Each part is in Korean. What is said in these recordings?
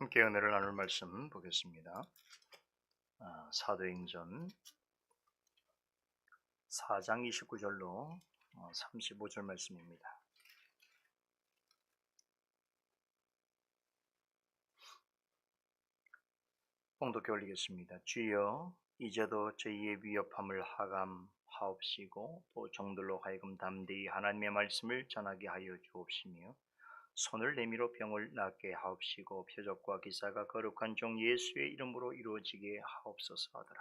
함께 은혜를 나눌 말씀 보겠습니다. 사도행전 4장 29절로 35절 말씀입니다. 봉독해 올리겠습니다. 주여, 이제도 저희의 위협함을 하감하옵시고 또 종들로 하여금 담대히 하나님의 말씀을 전하게 하여 주옵시며 손을 내밀어 병을 낫게 하옵시고 표적과 기사가 거룩한 종 예수의 이름으로 이루어지게 하옵소서 하더라.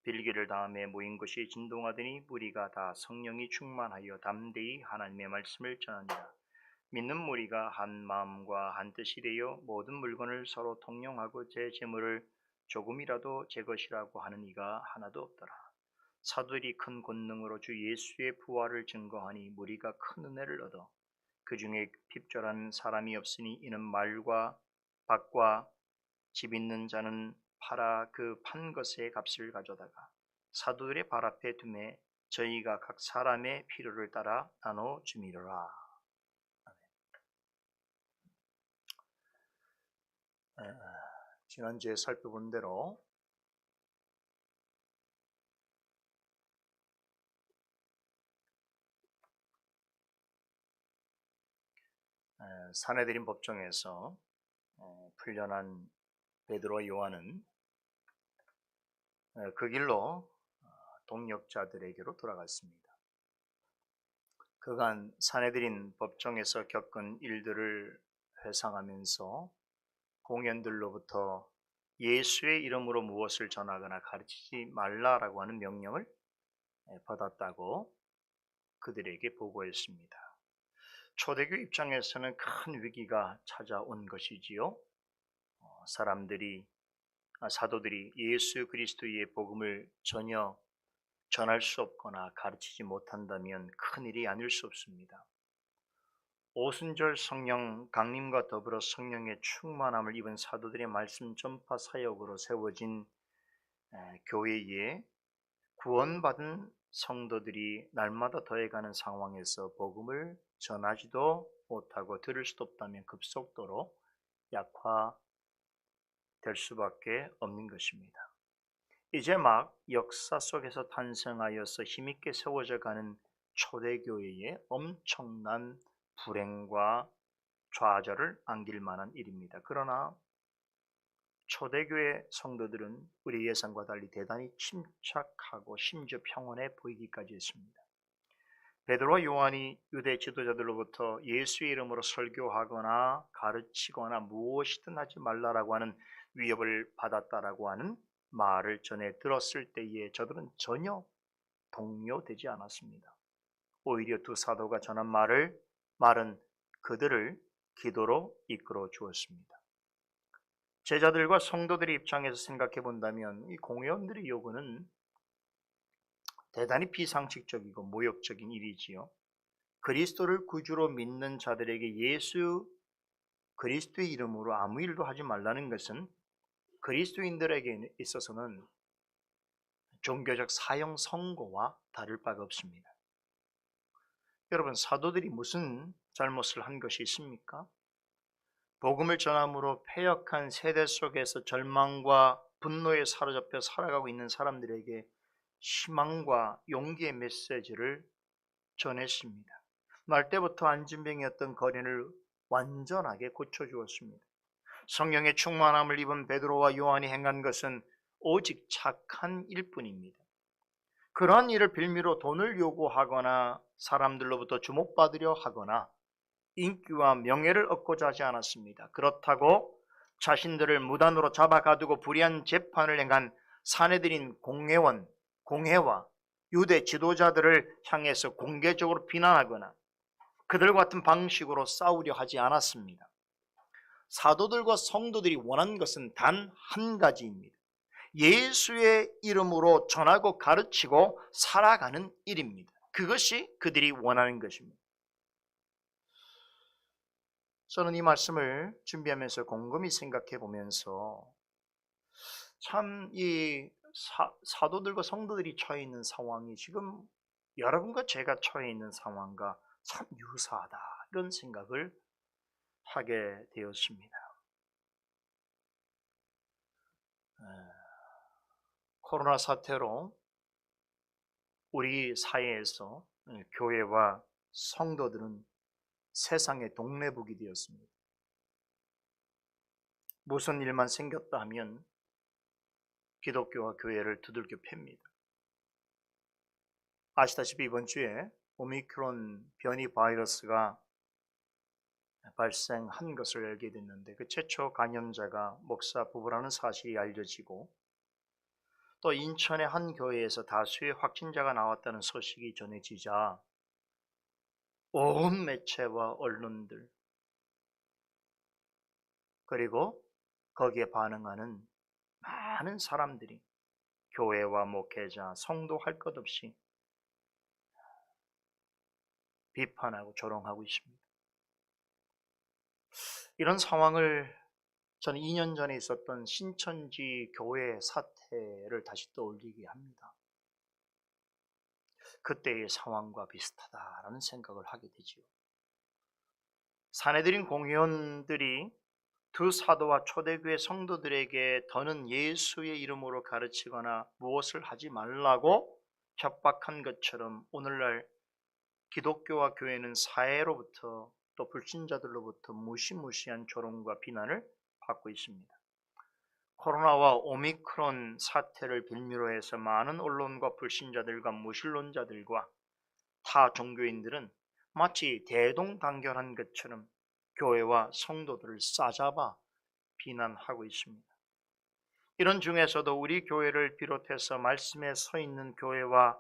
빌기를 다음에 모인 것이 진동하더니 무리가 다 성령이 충만하여 담대히 하나님의 말씀을 전하니라. 믿는 무리가 한 마음과 한 뜻이 되어 모든 물건을 서로 통용하고 제 재물을 조금이라도 제 것이라고 하는 이가 하나도 없더라. 사도들이 큰 권능으로 주 예수의 부활을 증거하니 무리가 큰 은혜를 얻어 그 중에 핍절한 사람이 없으니 이는 말과 밭과 집 있는 자는 팔아 그 판 것의 값을 가져다가 사도들의 발 앞에 두매 저희가 각 사람의 필요를 따라 나눠 주미로라. 지난주에 살펴본 대로 사내들인 법정에서 풀려난 베드로와 요한은 그 길로 동역자들에게로 돌아갔습니다. 그간 사내들인 법정에서 겪은 일들을 회상하면서 공연들로부터 예수의 이름으로 무엇을 전하거나 가르치지 말라라고 하는 명령을 받았다고 그들에게 보고했습니다. 초대교 입장에서는 큰 위기가 찾아온 것이지요. 사도들이 예수 그리스도의 복음을 전혀 전할 수 없거나 가르치지 못한다면 큰일이 아닐 수 없습니다. 오순절 성령 강림과 더불어 성령의 충만함을 입은 사도들의 말씀 전파 사역으로 세워진 교회에 구원받은 성도들이 날마다 더해가는 상황에서 복음을 전하지도 못하고 들을 수도 없다면 급속도로 약화될 수밖에 없는 것입니다. 이제 막 역사 속에서 탄생하여서 힘있게 세워져 가는 초대교회에 엄청난 불행과 좌절을 안길 만한 일입니다. 그러나 초대교회 성도들은 우리 예상과 달리 대단히 침착하고 심지어 평온해 보이기까지 했습니다. 베드로와 요한이 유대 지도자들로부터 예수의 이름으로 설교하거나 가르치거나 무엇이든 하지 말라라고 하는 위협을 받았다라고 하는 말을 전해 들었을 때에 저들은 전혀 동요되지 않았습니다. 오히려 두 사도가 전한 말은 그들을 기도로 이끌어 주었습니다. 제자들과 성도들의 입장에서 생각해 본다면 이 공회원들의 요구는 대단히 비상식적이고 모욕적인 일이지요. 그리스도를 구주로 믿는 자들에게 예수 그리스도의 이름으로 아무 일도 하지 말라는 것은 그리스도인들에게 있어서는 종교적 사형 선고와 다를 바가 없습니다. 여러분, 사도들이 무슨 잘못을 한 것이 있습니까? 복음을 전함으로 패역한 세대 속에서 절망과 분노에 사로잡혀 살아가고 있는 사람들에게 희망과 용기의 메시지를 전했습니다. 날 때부터 안진병이었던 거린을 완전하게 고쳐주었습니다. 성령의 충만함을 입은 베드로와 요한이 행한 것은 오직 착한 일뿐입니다. 그러한 일을 빌미로 돈을 요구하거나 사람들로부터 주목받으려 하거나 인기와 명예를 얻고자 하지 않았습니다. 그렇다고 자신들을 무단으로 잡아가두고 불의한 재판을 행한 사내들인 공회와 유대 지도자들을 향해서 공개적으로 비난하거나 그들과 같은 방식으로 싸우려 하지 않았습니다. 사도들과 성도들이 원한 것은 단 한 가지입니다. 예수의 이름으로 전하고 가르치고 살아가는 일입니다. 그것이 그들이 원하는 것입니다. 저는 이 말씀을 준비하면서 곰곰이 생각해 보면서 참 이 사도들과 성도들이 처해 있는 상황이 지금 여러분과 제가 처해 있는 상황과 참 유사하다 이런 생각을 하게 되었습니다. 코로나 사태로 우리 사회에서 교회와 성도들은 세상의 동네북이 되었습니다. 무슨 일만 생겼다 하면 기독교와 교회를 두들겨 팹니다. 아시다시피 이번 주에 오미크론 변이 바이러스가 발생한 것을 알게 됐는데 그 최초 감염자가 목사 부부라는 사실이 알려지고 또 인천의 한 교회에서 다수의 확진자가 나왔다는 소식이 전해지자 온 매체와 언론들 그리고 거기에 반응하는 많은 사람들이 교회와 목회자, 성도 할 것 없이 비판하고 조롱하고 있습니다. 이런 상황을 저는 2년 전에 있었던 신천지 교회 사태를 다시 떠올리게 합니다. 그때의 상황과 비슷하다라는 생각을 하게 되지요. 사내들인 공회원들이 두 사도와 초대교회 성도들에게 더는 예수의 이름으로 가르치거나 무엇을 하지 말라고 협박한 것처럼 오늘날 기독교와 교회는 사회로부터 또 불신자들로부터 무시무시한 조롱과 비난을 받고 있습니다. 코로나와 오미크론 사태를 빌미로 해서 많은 언론과 불신자들과 무신론자들과 타 종교인들은 마치 대동단결한 것처럼 교회와 성도들을 싸잡아 비난하고 있습니다. 이런 중에서도 우리 교회를 비롯해서 말씀에 서 있는 교회와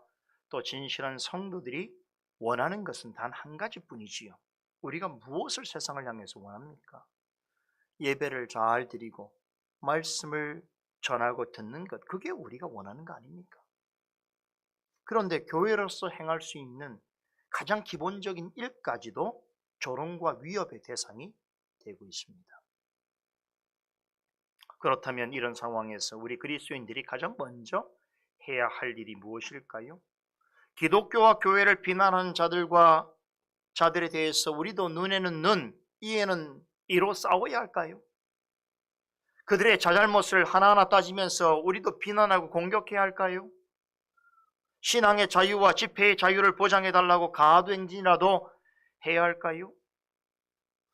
또 진실한 성도들이 원하는 것은 단 한 가지뿐이지요. 우리가 무엇을 세상을 향해서 원합니까? 예배를 잘 드리고 말씀을 전하고 듣는 것, 그게 우리가 원하는 거 아닙니까? 그런데 교회로서 행할 수 있는 가장 기본적인 일까지도 조롱과 위협의 대상이 되고 있습니다. 그렇다면 이런 상황에서 우리 그리스도인들이 가장 먼저 해야 할 일이 무엇일까요? 기독교와 교회를 비난하는 자들에 대해서 우리도 눈에는 눈, 이에는 이로 싸워야 할까요? 그들의 자잘못을 하나하나 따지면서 우리도 비난하고 공격해야 할까요? 신앙의 자유와 집회의 자유를 보장해달라고 가도행진이라도 해야 할까요?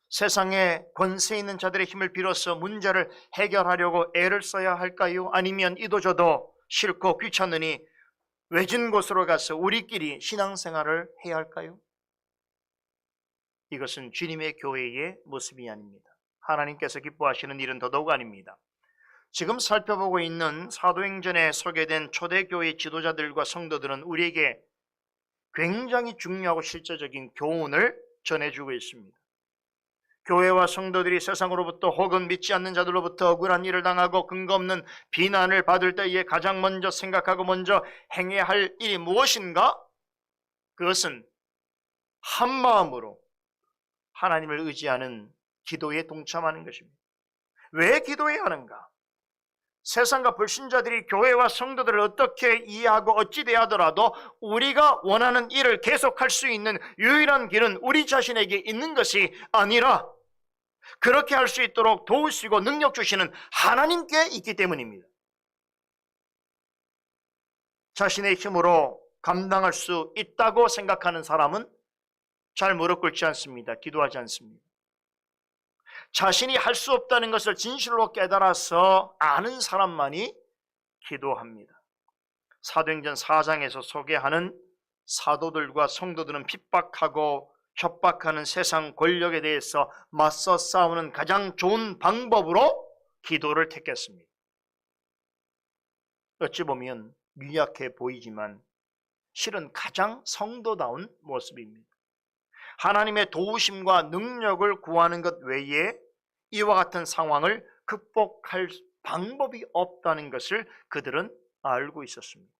세상에 권세 있는 자들의 힘을 빌어서 문제를 해결하려고 애를 써야 할까요? 아니면 이도저도 싫고 귀찮으니 외진 곳으로 가서 우리끼리 신앙생활을 해야 할까요? 이것은 주님의 교회의 모습이 아닙니다. 하나님께서 기뻐하시는 일은 더더욱 아닙니다. 지금 살펴보고 있는 사도행전에 소개된 초대교회 지도자들과 성도들은 우리에게 굉장히 중요하고 실제적인 교훈을 전해주고 있습니다. 교회와 성도들이 세상으로부터 혹은 믿지 않는 자들로부터 억울한 일을 당하고 근거 없는 비난을 받을 때에 가장 먼저 생각하고 먼저 행해야 할 일이 무엇인가? 그것은 한마음으로 하나님을 의지하는 기도에 동참하는 것입니다. 왜 기도해야 하는가? 세상과 불신자들이 교회와 성도들을 어떻게 이해하고 어찌 대하더라도 우리가 원하는 일을 계속할 수 있는 유일한 길은 우리 자신에게 있는 것이 아니라 그렇게 할 수 있도록 도우시고 능력 주시는 하나님께 있기 때문입니다. 자신의 힘으로 감당할 수 있다고 생각하는 사람은 잘 무릎 꿇지 않습니다. 기도하지 않습니다. 자신이 할 수 없다는 것을 진실로 깨달아서 아는 사람만이 기도합니다. 사도행전 4장에서 소개하는 사도들과 성도들은 핍박하고 협박하는 세상 권력에 대해서 맞서 싸우는 가장 좋은 방법으로 기도를 택했습니다. 어찌 보면 미약해 보이지만 실은 가장 성도다운 모습입니다. 하나님의 도우심과 능력을 구하는 것 외에 이와 같은 상황을 극복할 방법이 없다는 것을 그들은 알고 있었습니다.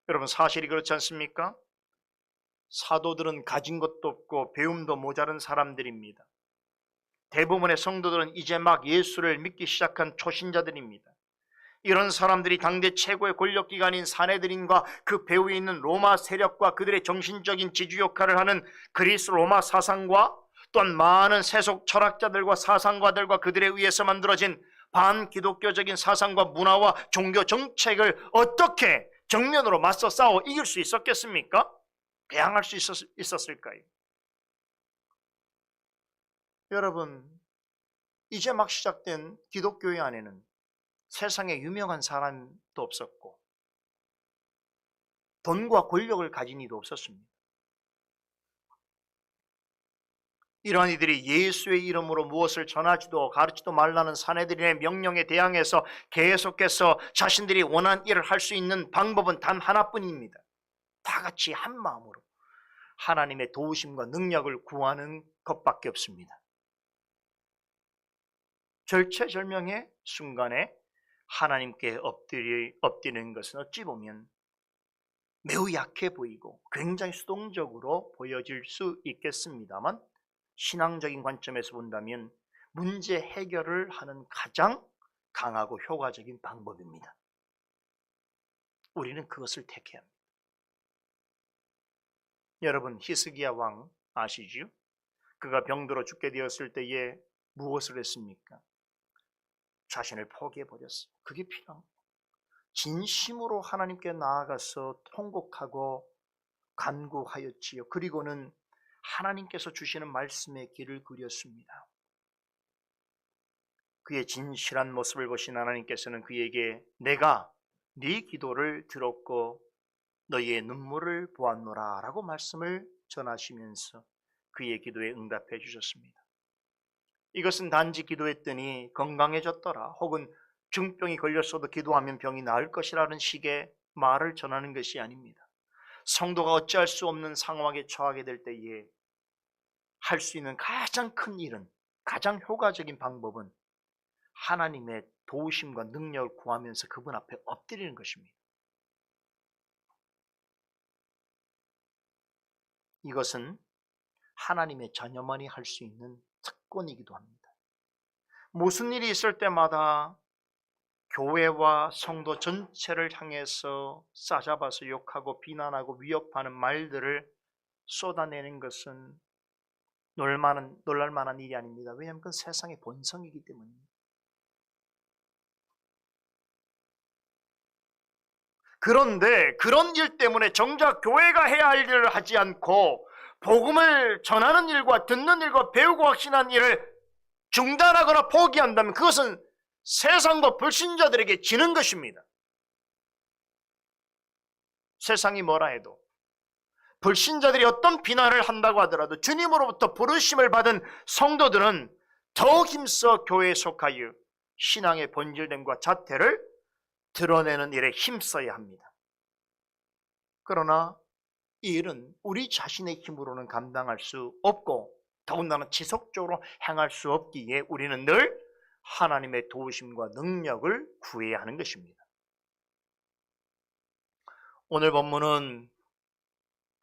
여러분, 사실이 그렇지 않습니까? 사도들은 가진 것도 없고 배움도 모자른 사람들입니다. 대부분의 성도들은 이제 막 예수를 믿기 시작한 초신자들입니다. 이런 사람들이 당대 최고의 권력기관인 사내들인과 그 배후에 있는 로마 세력과 그들의 정신적인 지주 역할을 하는 그리스 로마 사상과 또한 많은 세속 철학자들과 사상가들과 그들에 의해서 만들어진 반기독교적인 사상과 문화와 종교 정책을 어떻게 정면으로 맞서 싸워 이길 수 있었겠습니까? 배양할 수 있었을까요? 여러분, 이제 막 시작된 기독교회 안에는 세상에 유명한 사람도 없었고 돈과 권력을 가진 이도 없었습니다. 이러한 이들이 예수의 이름으로 무엇을 전하지도 가르치도 말라는 사내들의 명령에 대항해서 계속해서 자신들이 원하는 일을 할 수 있는 방법은 단 하나뿐입니다. 다 같이 한 마음으로 하나님의 도우심과 능력을 구하는 것밖에 없습니다. 절체절명의 순간에 하나님께 엎드리는 것은 어찌 보면 매우 약해 보이고 굉장히 수동적으로 보여질 수 있겠습니다만 신앙적인 관점에서 본다면 문제 해결을 하는 가장 강하고 효과적인 방법입니다. 우리는 그것을 택해야 합니다. 여러분, 히스기야 왕 아시죠? 그가 병들어 죽게 되었을 때에 무엇을 했습니까? 자신을 포기해버렸어요. 그게 필요합니다. 진심으로 하나님께 나아가서 통곡하고 간구하였지요. 그리고는 하나님께서 주시는 말씀의 길을 그렸습니다. 그의 진실한 모습을 보신 하나님께서는 그에게 내가 네 기도를 들었고 너희의 눈물을 보았노라 라고 말씀을 전하시면서 그의 기도에 응답해 주셨습니다. 이것은 단지 기도했더니 건강해졌더라 혹은 중병이 걸렸어도 기도하면 병이 나을 것이라는 식의 말을 전하는 것이 아닙니다. 성도가 어찌할 수 없는 상황에 처하게 될 때에 할 수 있는 가장 큰 일은, 가장 효과적인 방법은 하나님의 도우심과 능력을 구하면서 그분 앞에 엎드리는 것입니다. 이것은 하나님의 자녀만이 할 수 있는 특권이기도 합니다. 무슨 일이 있을 때마다 교회와 성도 전체를 향해서 싸잡아서 욕하고 비난하고 위협하는 말들을 쏟아내는 것은 놀랄만한 일이 아닙니다. 왜냐하면 그건 세상의 본성이기 때문입니다. 그런데 그런 일 때문에 정작 교회가 해야 할 일을 하지 않고 복음을 전하는 일과 듣는 일과 배우고 확신하는 일을 중단하거나 포기한다면 그것은 세상과 불신자들에게 지는 것입니다. 세상이 뭐라 해도 불신자들이 어떤 비난을 한다고 하더라도 주님으로부터 부르심을 받은 성도들은 더욱 힘써 교회에 속하여 신앙의 본질됨과 자태를 드러내는 일에 힘써야 합니다. 그러나 이 일은 우리 자신의 힘으로는 감당할 수 없고 더군다나 지속적으로 행할 수 없기에 우리는 늘 하나님의 도우심과 능력을 구해야 하는 것입니다. 오늘 본문은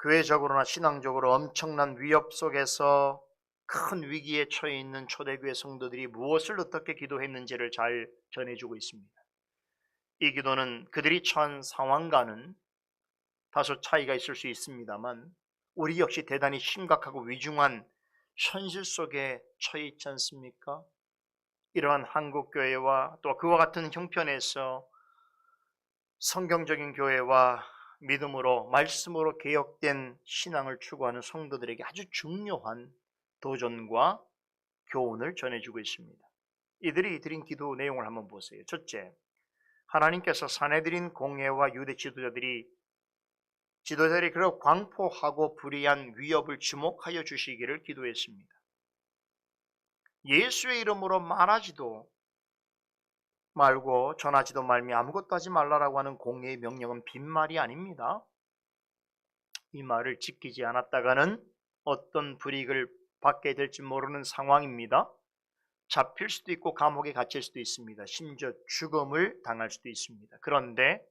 교회적으로나 신앙적으로 엄청난 위협 속에서 큰 위기에 처해 있는 초대교회 성도들이 무엇을 어떻게 기도했는지를 잘 전해주고 있습니다. 이 기도는 그들이 처한 상황과는 다소 차이가 있을 수 있습니다만 우리 역시 대단히 심각하고 위중한 현실 속에 처해 있지 않습니까? 이러한 한국교회와 또 그와 같은 형편에서 성경적인 교회와 믿음으로 말씀으로 개혁된 신앙을 추구하는 성도들에게 아주 중요한 도전과 교훈을 전해주고 있습니다. 이들이 드린 기도 내용을 한번 보세요. 첫째, 하나님께서 사내들인 공회와 유대 지도자들이 그렇게 광포하고 불의한 위협을 주목하여 주시기를 기도했습니다. 예수의 이름으로 말하지도 말고 전하지도 말며 아무것도 하지 말라라고 하는 공회의 명령은 빈말이 아닙니다. 이 말을 지키지 않았다가는 어떤 불이익을 받게 될지 모르는 상황입니다. 잡힐 수도 있고 감옥에 갇힐 수도 있습니다. 심지어 죽음을 당할 수도 있습니다. 그런데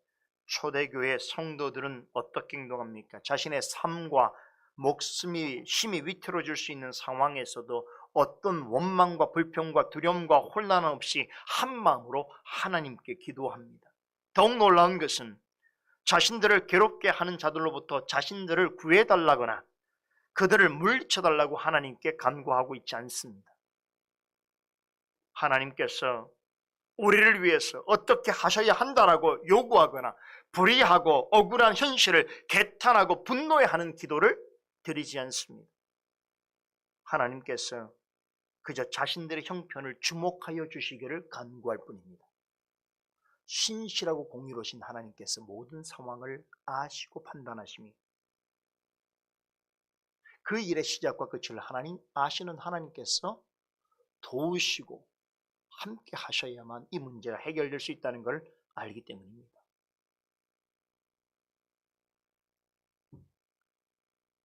초대교회 성도들은 어떻게 행동합니까? 자신의 삶과 목숨이 심히 위태로워질 수 있는 상황에서도 어떤 원망과 불평과 두려움과 혼란 없이 한마음으로 하나님께 기도합니다. 더욱 놀라운 것은 자신들을 괴롭게 하는 자들로부터 자신들을 구해달라거나 그들을 물리쳐달라고 하나님께 간구하고 있지 않습니다. 하나님께서 우리를 위해서 어떻게 하셔야 한다라고 요구하거나 불의하고 억울한 현실을 개탄하고 분노해하는 기도를 드리지 않습니다. 하나님께서 그저 자신들의 형편을 주목하여 주시기를 간구할 뿐입니다. 신실하고 공의로우신 하나님께서 모든 상황을 아시고 판단하시며 그 일의 시작과 끝을 하나님 아시는 하나님께서 도우시고 함께 하셔야만 이 문제가 해결될 수 있다는 걸 알기 때문입니다.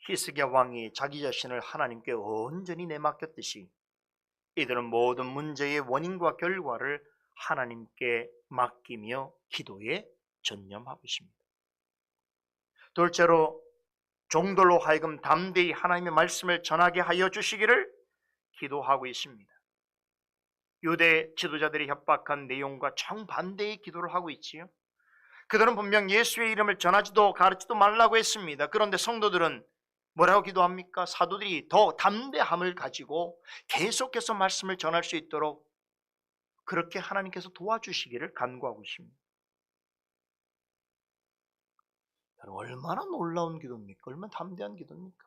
히스기야 왕이 자기 자신을 하나님께 온전히 내맡겼듯이 이들은 모든 문제의 원인과 결과를 하나님께 맡기며 기도에 전념하고 있습니다. 둘째로 종들로 하여금 담대히 하나님의 말씀을 전하게 하여 주시기를 기도하고 있습니다. 유대 지도자들이 협박한 내용과 정반대의 기도를 하고 있지요. 그들은 분명 예수의 이름을 전하지도 가르치지도 말라고 했습니다. 그런데 성도들은 뭐라고 기도합니까? 사도들이 더 담대함을 가지고 계속해서 말씀을 전할 수 있도록 그렇게 하나님께서 도와주시기를 간구하고 있습니다. 얼마나 놀라운 기도입니까? 얼마나 담대한 기도입니까?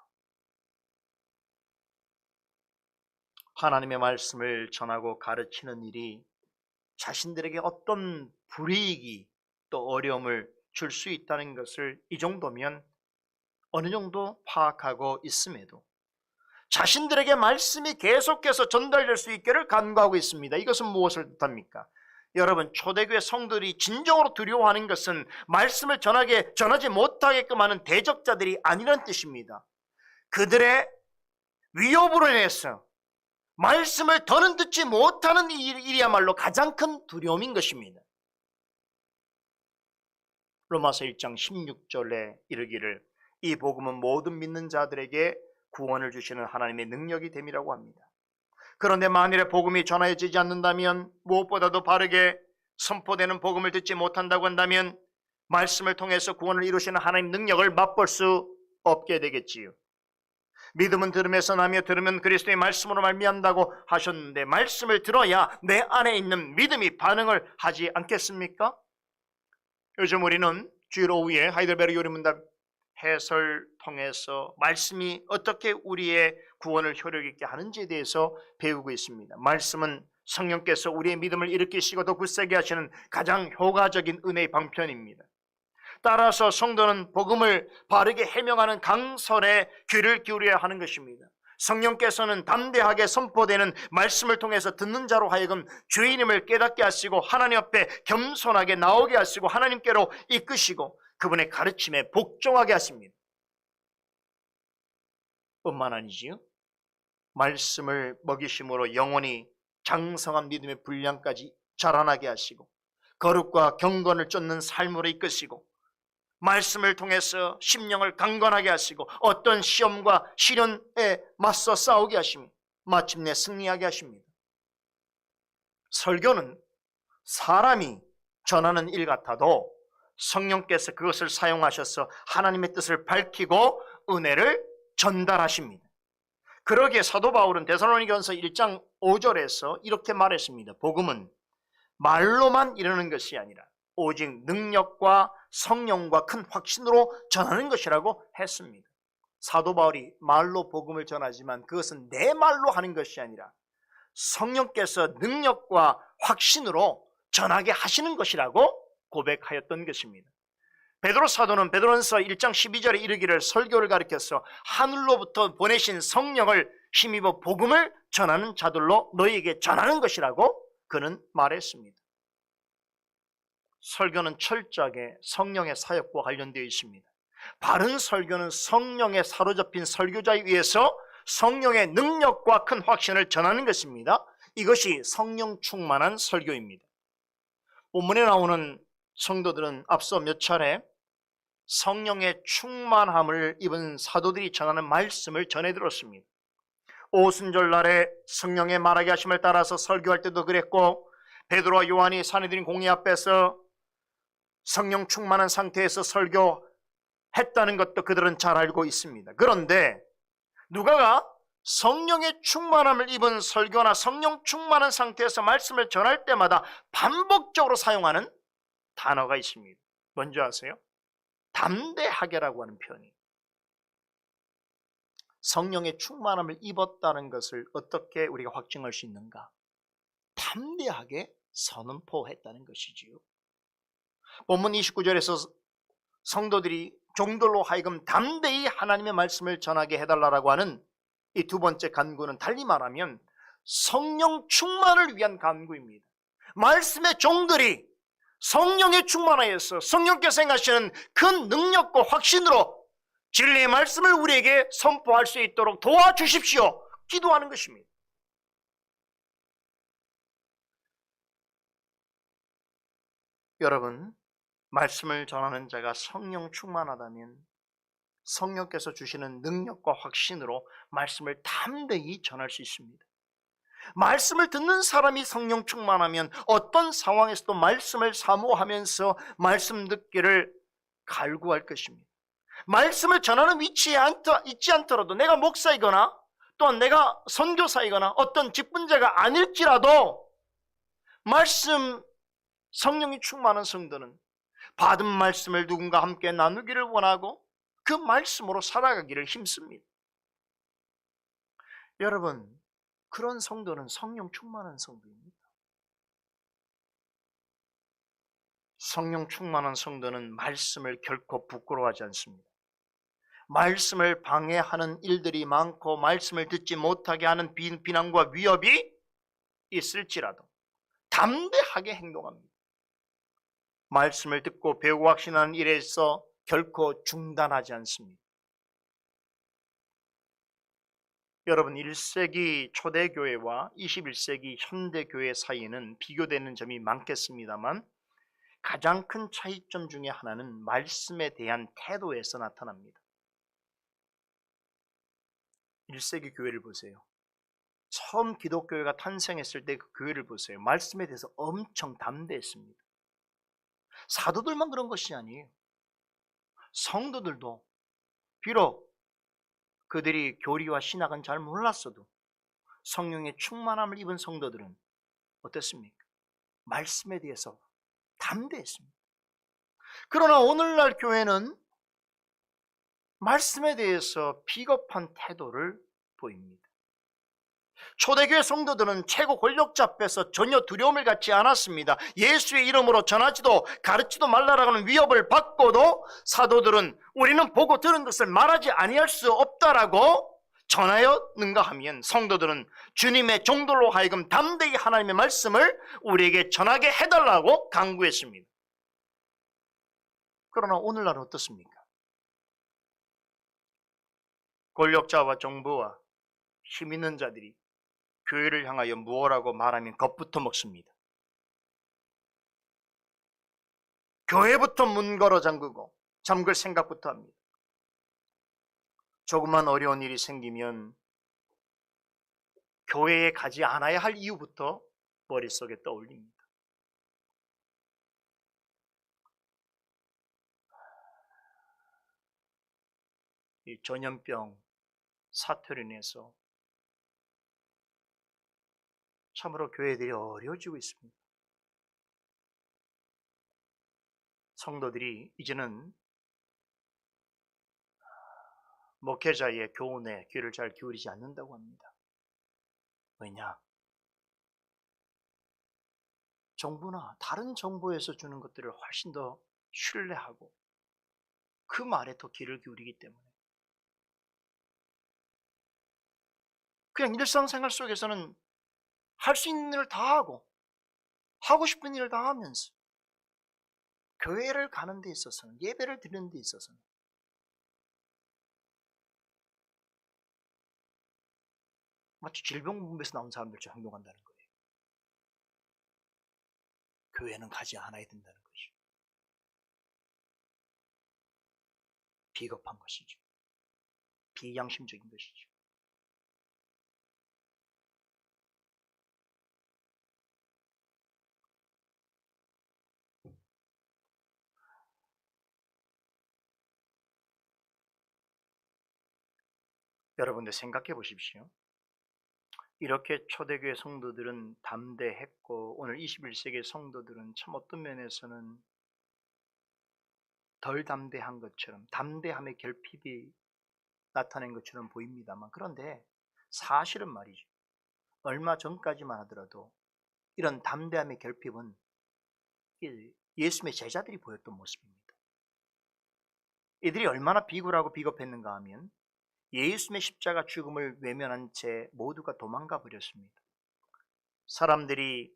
하나님의 말씀을 전하고 가르치는 일이 자신들에게 어떤 불이익이 또 어려움을 줄 수 있다는 것을 이 정도면 어느 정도 파악하고 있음에도 자신들에게 말씀이 계속해서 전달될 수 있기를 간구하고 있습니다. 이것은 무엇을 뜻합니까? 여러분, 초대교회 성도들이 진정으로 두려워하는 것은 말씀을 전하지 못하게끔 하는 대적자들이 아니라는 뜻입니다. 그들의 위협으로 인해서 말씀을 더는 듣지 못하는 일이야말로 가장 큰 두려움인 것입니다. 로마서 1장 16절에 이르기를 이 복음은 모든 믿는 자들에게 구원을 주시는 하나님의 능력이 됨이라고 합니다. 그런데 만일에 복음이 전해지지 않는다면, 무엇보다도 바르게 선포되는 복음을 듣지 못한다고 한다면 말씀을 통해서 구원을 이루시는 하나님의 능력을 맛볼 수 없게 되겠지요. 믿음은 들음에서 나며 들으면 그리스도의 말씀으로 말미암다고 하셨는데 말씀을 들어야 내 안에 있는 믿음이 반응을 하지 않겠습니까? 요즘 우리는 주일 오후에 하이델베르 요리문답 해설 통해서 말씀이 어떻게 우리의 구원을 효력 있게 하는지에 대해서 배우고 있습니다. 말씀은 성령께서 우리의 믿음을 일으키시고 더 굳세게 하시는 가장 효과적인 은혜의 방편입니다. 따라서 성도는 복음을 바르게 해명하는 강설에 귀를 기울여야 하는 것입니다. 성령께서는 담대하게 선포되는 말씀을 통해서 듣는 자로 하여금 주인임을 깨닫게 하시고 하나님 앞에 겸손하게 나오게 하시고 하나님께로 이끄시고 그분의 가르침에 복종하게 하십니다. 뿐만 아니지요, 말씀을 먹이심으로 영혼이 장성한 믿음의 분량까지 자라나게 하시고 거룩과 경건을 쫓는 삶으로 이끄시고 말씀을 통해서 심령을 강건하게 하시고 어떤 시험과 시련에 맞서 싸우게 하시며 마침내 승리하게 하십니다. 설교는 사람이 전하는 일 같아도 성령께서 그것을 사용하셔서 하나님의 뜻을 밝히고 은혜를 전달하십니다. 그러기에 사도 바울은 데살로니가전서 1장 5절에서 이렇게 말했습니다. 복음은 말로만 이르는 것이 아니라 오직 능력과 성령과 큰 확신으로 전하는 것이라고 했습니다. 사도 바울이 말로 복음을 전하지만 그것은 내 말로 하는 것이 아니라 성령께서 능력과 확신으로 전하게 하시는 것이라고 고백하였던 것입니다. 베드로 사도는 베드로전서 1장 12절에 이르기를 설교를 가리켜서 하늘로부터 보내신 성령을 힘입어 복음을 전하는 자들로 너희에게 전하는 것이라고 그는 말했습니다. 설교는 철저하게 성령의 사역과 관련되어 있습니다. 바른 설교는 성령에 사로잡힌 설교자에 의해서 성령의 능력과 큰 확신을 전하는 것입니다. 이것이 성령 충만한 설교입니다. 본문에 나오는 성도들은 앞서 몇 차례 성령의 충만함을 입은 사도들이 전하는 말씀을 전해 들었습니다. 오순절날에 성령의 말하게 하심을 따라서 설교할 때도 그랬고, 베드로와 요한이 산헤드린 공회 앞에서 성령 충만한 상태에서 설교했다는 것도 그들은 잘 알고 있습니다. 그런데 누가가 성령의 충만함을 입은 설교나 성령 충만한 상태에서 말씀을 전할 때마다 반복적으로 사용하는 단어가 있습니다. 뭔지 아세요? 담대하게라고 하는 표현이에요. 성령의 충만함을 입었다는 것을 어떻게 우리가 확증할 수 있는가? 담대하게 선포했다는 것이지요. 본문 29절에서 성도들이 종들로 하여금 담대히 하나님의 말씀을 전하게 해달라고 하는 이 두 번째 간구는 달리 말하면 성령 충만을 위한 간구입니다. 말씀의 종들이 성령의 충만하여서 성령께서 행하시는 큰 능력과 확신으로 진리의 말씀을 우리에게 선포할 수 있도록 도와주십시오. 기도하는 것입니다. 여러분, 말씀을 전하는 자가 성령 충만하다면 성령께서 주시는 능력과 확신으로 말씀을 담대히 전할 수 있습니다. 말씀을 듣는 사람이 성령 충만하면 어떤 상황에서도 말씀을 사모하면서 말씀 듣기를 갈구할 것입니다. 말씀을 전하는 위치에 있지 않더라도 내가 목사이거나 또한 내가 선교사이거나 어떤 직분자가 아닐지라도 말씀 성령이 충만한 성도는 받은 말씀을 누군가 함께 나누기를 원하고 그 말씀으로 살아가기를 힘씁니다. 여러분, 그런 성도는 성령 충만한 성도입니다. 성령 충만한 성도는 말씀을 결코 부끄러워하지 않습니다. 말씀을 방해하는 일들이 많고 말씀을 듣지 못하게 하는 비난과 위협이 있을지라도 담대하게 행동합니다. 말씀을 듣고 배우고 확신하는 일에서 결코 중단하지 않습니다. 여러분, 1세기 초대교회와 21세기 현대교회 사이에는 비교되는 점이 많겠습니다만 가장 큰 차이점 중에 하나는 말씀에 대한 태도에서 나타납니다. 1세기 교회를 보세요. 처음 기독교회가 탄생했을 때 그 교회를 보세요. 말씀에 대해서 엄청 담대했습니다. 사도들만 그런 것이 아니에요. 성도들도 비록 그들이 교리와 신학은 잘 몰랐어도 성령의 충만함을 입은 성도들은 어땠습니까? 말씀에 대해서 담대했습니다. 그러나 오늘날 교회는 말씀에 대해서 비겁한 태도를 보입니다. 초대교회 성도들은 최고 권력자 앞에서 전혀 두려움을 갖지 않았습니다. 예수의 이름으로 전하지도 가르치도 말라라고 하는 위협을 받고도 사도들은 우리는 보고 들은 것을 말하지 아니할 수 없다라고 전하였는가 하면 성도들은 주님의 종들로 하여금 담대히 하나님의 말씀을 우리에게 전하게 해달라고 간구했습니다. 그러나 오늘날은 어떻습니까? 권력자와 정부와 힘 있는 자들이 교회를 향하여 무엇라고 말하면 겁부터 먹습니다. 교회부터 문 걸어 잠글 생각부터 합니다. 조그만 어려운 일이 생기면 교회에 가지 않아야 할 이유부터 머릿속에 떠올립니다. 이 전염병 사태로 인해서 참으로 교회들이 어려워지고 있습니다. 성도들이 이제는 목회자의 교훈에 귀를 잘 기울이지 않는다고 합니다. 왜냐? 정부나 다른 정보에서 주는 것들을 훨씬 더 신뢰하고 그 말에 더 귀를 기울이기 때문에 그냥 일상생활 속에서는 할 수 있는 일을 다 하고 싶은 일을 다 하면서 교회를 가는 데 있어서는 예배를 드리는 데 있어서는 마치 질병본부에서 나온 사람들처럼 행동한다는 거예요. 교회는 가지 않아야 된다는 것이죠. 비겁한 것이죠. 비양심적인 것이죠. 여러분들 생각해 보십시오. 이렇게 초대교회 성도들은 담대했고 오늘 21세기 성도들은 참 어떤 면에서는 덜 담대한 것처럼 담대함의 결핍이 나타낸 것처럼 보입니다만, 그런데 사실은 말이죠, 얼마 전까지만 하더라도 이런 담대함의 결핍은 예수님의 제자들이 보였던 모습입니다. 이들이 얼마나 비굴하고 비겁했는가 하면 예수님의 십자가 죽음을 외면한 채 모두가 도망가 버렸습니다. 사람들이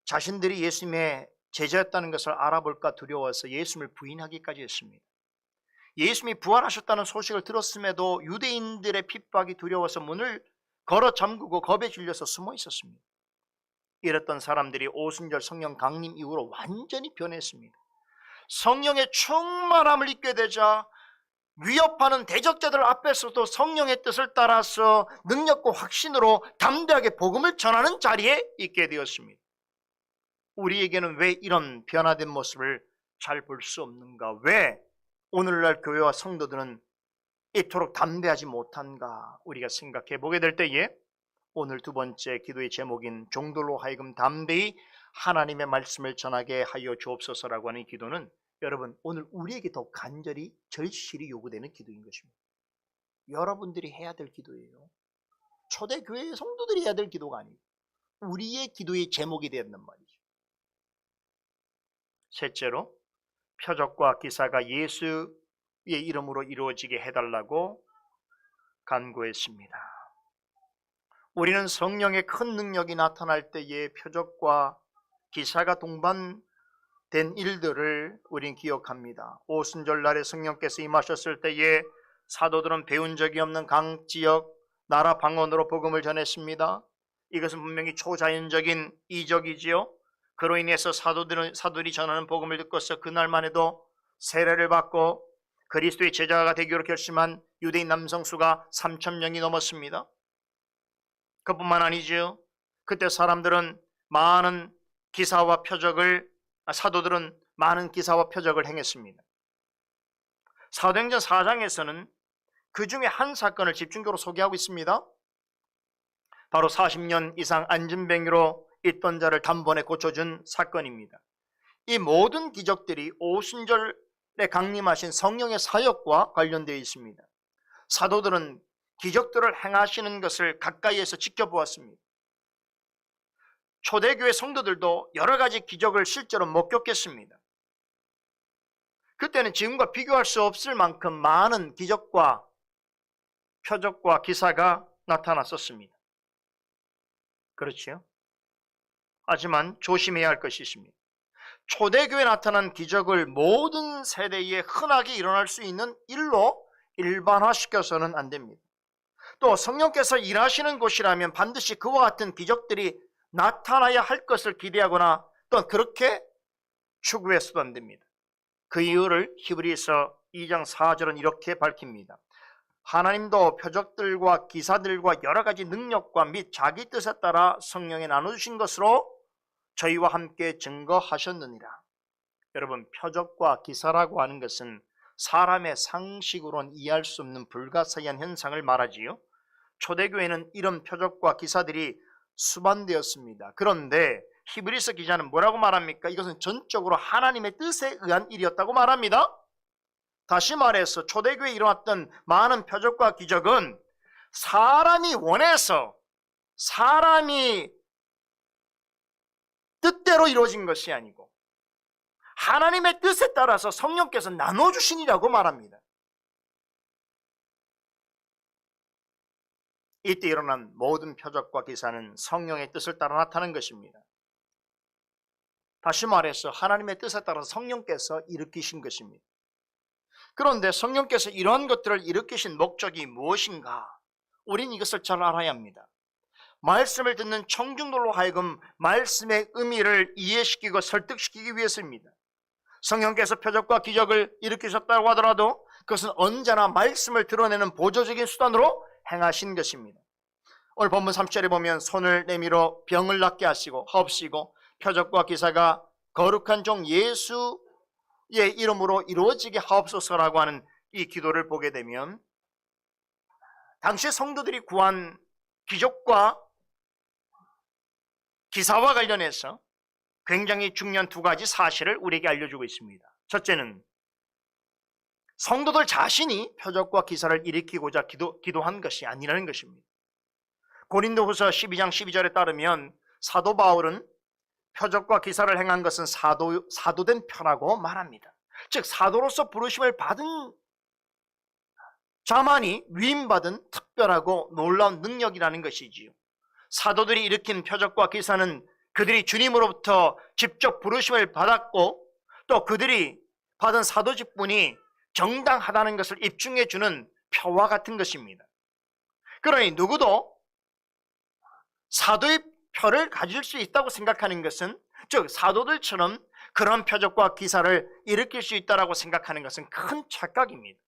자신들이 예수님의 제자였다는 것을 알아볼까 두려워서 예수님을 부인하기까지 했습니다. 예수님이 부활하셨다는 소식을 들었음에도 유대인들의 핍박이 두려워서 문을 걸어 잠그고 겁에 질려서 숨어 있었습니다. 이랬던 사람들이 오순절 성령 강림 이후로 완전히 변했습니다. 성령의 충만함을 입게 되자 위협하는 대적자들 앞에서도 성령의 뜻을 따라서 능력과 확신으로 담대하게 복음을 전하는 자리에 있게 되었습니다. 우리에게는 왜 이런 변화된 모습을 잘 볼 수 없는가? 왜 오늘날 교회와 성도들은 이토록 담대하지 못한가? 우리가 생각해 보게 될 때에 오늘 두 번째 기도의 제목인 종들로 하여금 담대히 하나님의 말씀을 전하게 하여 주옵소서라고 하는 기도는 여러분 오늘 우리에게 더 간절히 절실히 요구되는 기도인 것입니다. 여러분들이 해야 될 기도예요. 초대교회의 성도들이 해야 될 기도가 아니에요. 우리의 기도의 제목이 되었단 말이죠. 셋째로, 표적과 기사가 예수의 이름으로 이루어지게 해달라고 간구했습니다. 우리는 성령의 큰 능력이 나타날 때에 표적과 기사가 동반된 일들을 우린 기억합니다. 오순절 날에 성령께서 임하셨을 때에 사도들은 배운 적이 없는 강지역 나라 방언으로 복음을 전했습니다. 이것은 분명히 초자연적인 이적이지요. 그로 인해서 사도들이 전하는 복음을 듣고서 그날만 해도 세례를 받고 그리스도의 제자가 되기로 결심한 유대인 남성 수가 3,000명이 넘었습니다. 그뿐만 아니죠. 그때 사도들은 많은 기사와 표적을 행했습니다. 사도행전 4장에서는 그 중에 한 사건을 집중적으로 소개하고 있습니다. 바로 40년 이상 안진뱅이로 있던 자를 단번에 고쳐준 사건입니다. 이 모든 기적들이 오순절에 강림하신 성령의 사역과 관련되어 있습니다. 사도들은 기적들을 행하시는 것을 가까이에서 지켜보았습니다. 초대교회 성도들도 여러 가지 기적을 실제로 목격했습니다. 그때는 지금과 비교할 수 없을 만큼 많은 기적과 표적과 기사가 나타났었습니다. 그렇지요? 하지만 조심해야 할 것이 있습니다. 초대교회에 나타난 기적을 모든 세대에 흔하게 일어날 수 있는 일로 일반화시켜서는 안 됩니다. 또 성령께서 일하시는 곳이라면 반드시 그와 같은 기적들이 나타나야 할 것을 기대하거나 또한 그렇게 추구해서도 안 됩니다. 그 이유를 히브리서 2장 4절은 이렇게 밝힙니다. 하나님도 표적들과 기사들과 여러 가지 능력과 및 자기 뜻에 따라 성령에 나눠주신 것으로 저희와 함께 증거하셨느니라. 여러분, 표적과 기사라고 하는 것은 사람의 상식으로는 이해할 수 없는 불가사의한 현상을 말하지요. 초대교회는 이런 표적과 기사들이 수반되었습니다. 그런데 히브리서 기자는 뭐라고 말합니까? 이것은 전적으로 하나님의 뜻에 의한 일이었다고 말합니다. 다시 말해서 초대교회에 일어났던 많은 표적과 기적은 사람이 원해서 사람이 뜻대로 이루어진 것이 아니고 하나님의 뜻에 따라서 성령께서 나눠주시니라고 말합니다. 이때 일어난 모든 표적과 기사는 성령의 뜻을 따라 나타난 것입니다. 다시 말해서 하나님의 뜻에 따라 성령께서 일으키신 것입니다. 그런데 성령께서 이러한 것들을 일으키신 목적이 무엇인가? 우린 이것을 잘 알아야 합니다. 말씀을 듣는 청중들로 하여금 말씀의 의미를 이해시키고 설득시키기 위해서입니다. 성령께서 표적과 기적을 일으키셨다고 하더라도 그것은 언제나 말씀을 드러내는 보조적인 수단으로 행하신 것입니다. 오늘 본문 3절에 보면 손을 내밀어 병을 낫게 하시고 하옵시고 표적과 기사가 거룩한 종 예수의 이름으로 이루어지게 하옵소서라고 하는 이 기도를 보게 되면 당시 성도들이 구한 기적과 기사와 관련해서 굉장히 중요한 두 가지 사실을 우리에게 알려주고 있습니다. 첫째는 성도들 자신이 표적과 기사를 일으키고자 기도한 것이 아니라는 것입니다. 고린도후서 12장 12절에 따르면 사도 바울은 표적과 기사를 행한 것은 사도된 표라고 말합니다. 즉 사도로서 부르심을 받은 자만이 위임받은 특별하고 놀라운 능력이라는 것이지요. 사도들이 일으킨 표적과 기사는 그들이 주님으로부터 직접 부르심을 받았고 또 그들이 받은 사도 직분이 정당하다는 것을 입증해 주는 표와 같은 것입니다. 그러니 누구도 사도의 표를 가질 수 있다고 생각하는 것은, 즉 사도들처럼 그런 표적과 기사를 일으킬 수 있다고 생각하는 것은 큰 착각입니다.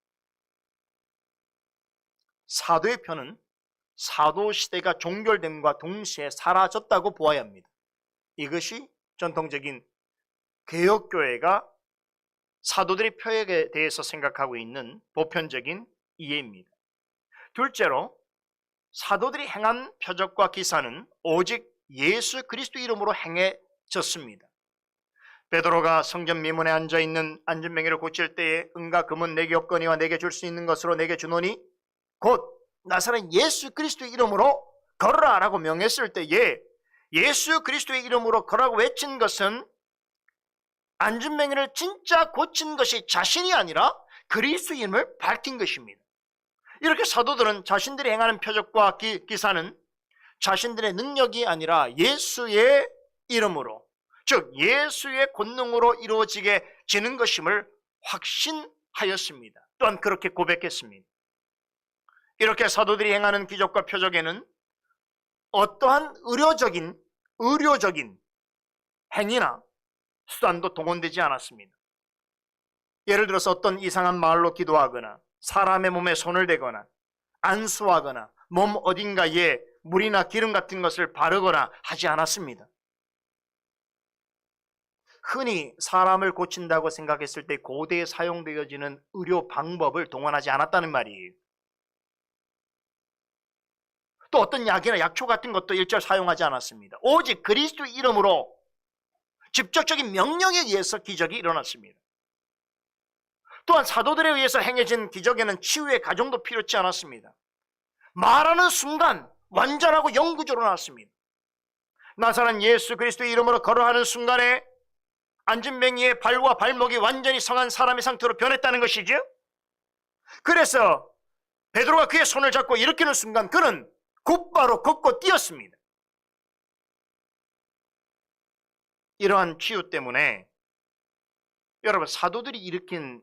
사도의 표는 사도시대가 종결됨과 동시에 사라졌다고 보아야 합니다. 이것이 전통적인 개혁교회가 사도들의 표에 대해서 생각하고 있는 보편적인 이해입니다. 둘째로, 사도들이 행한 표적과 기사는 오직 예수 그리스도 이름으로 행해졌습니다. 베드로가 성전 미문에 앉아있는 안진뱅이를 고칠 때에 은과 금은 내게 없거니와 내게 줄 수 있는 것으로 내게 주노니 곧 나사렛 예수 그리스도의 이름으로 걸어라 라고 명했을 때에 예수 그리스도의 이름으로 걸라고 외친 것은 안진뱅이를 진짜 고친 것이 자신이 아니라 그리스도의 이름을 밝힌 것입니다. 이렇게 사도들은 자신들이 행하는 표적과 기사는 자신들의 능력이 아니라 예수의 이름으로, 즉 예수의 권능으로 이루어지게 지는 것임을 확신하였습니다. 또한 그렇게 고백했습니다. 이렇게 사도들이 행하는 기적과 표적에는 어떠한 의료적인 행위나 수단도 동원되지 않았습니다. 예를 들어서 어떤 이상한 말로 기도하거나 사람의 몸에 손을 대거나 안수하거나 몸 어딘가에 물이나 기름 같은 것을 바르거나 하지 않았습니다. 흔히 사람을 고친다고 생각했을 때 고대에 사용되어지는 의료 방법을 동원하지 않았다는 말이에요. 또 어떤 약이나 약초 같은 것도 일절 사용하지 않았습니다. 오직 그리스도 이름으로 직접적인 명령에 의해서 기적이 일어났습니다. 또한 사도들에 의해서 행해진 기적에는 치유의 과정도 필요치 않았습니다. 말하는 순간 완전하고 영구적으로 나왔습니다. 나사렛 예수 그리스도의 이름으로 걸어가는 순간에 안진뱅이의 발과 발목이 완전히 성한 사람의 상태로 변했다는 것이죠. 그래서 베드로가 그의 손을 잡고 일으키는 순간 그는 곧바로 걷고 뛰었습니다. 이러한 치유 때문에 여러분, 사도들이 일으킨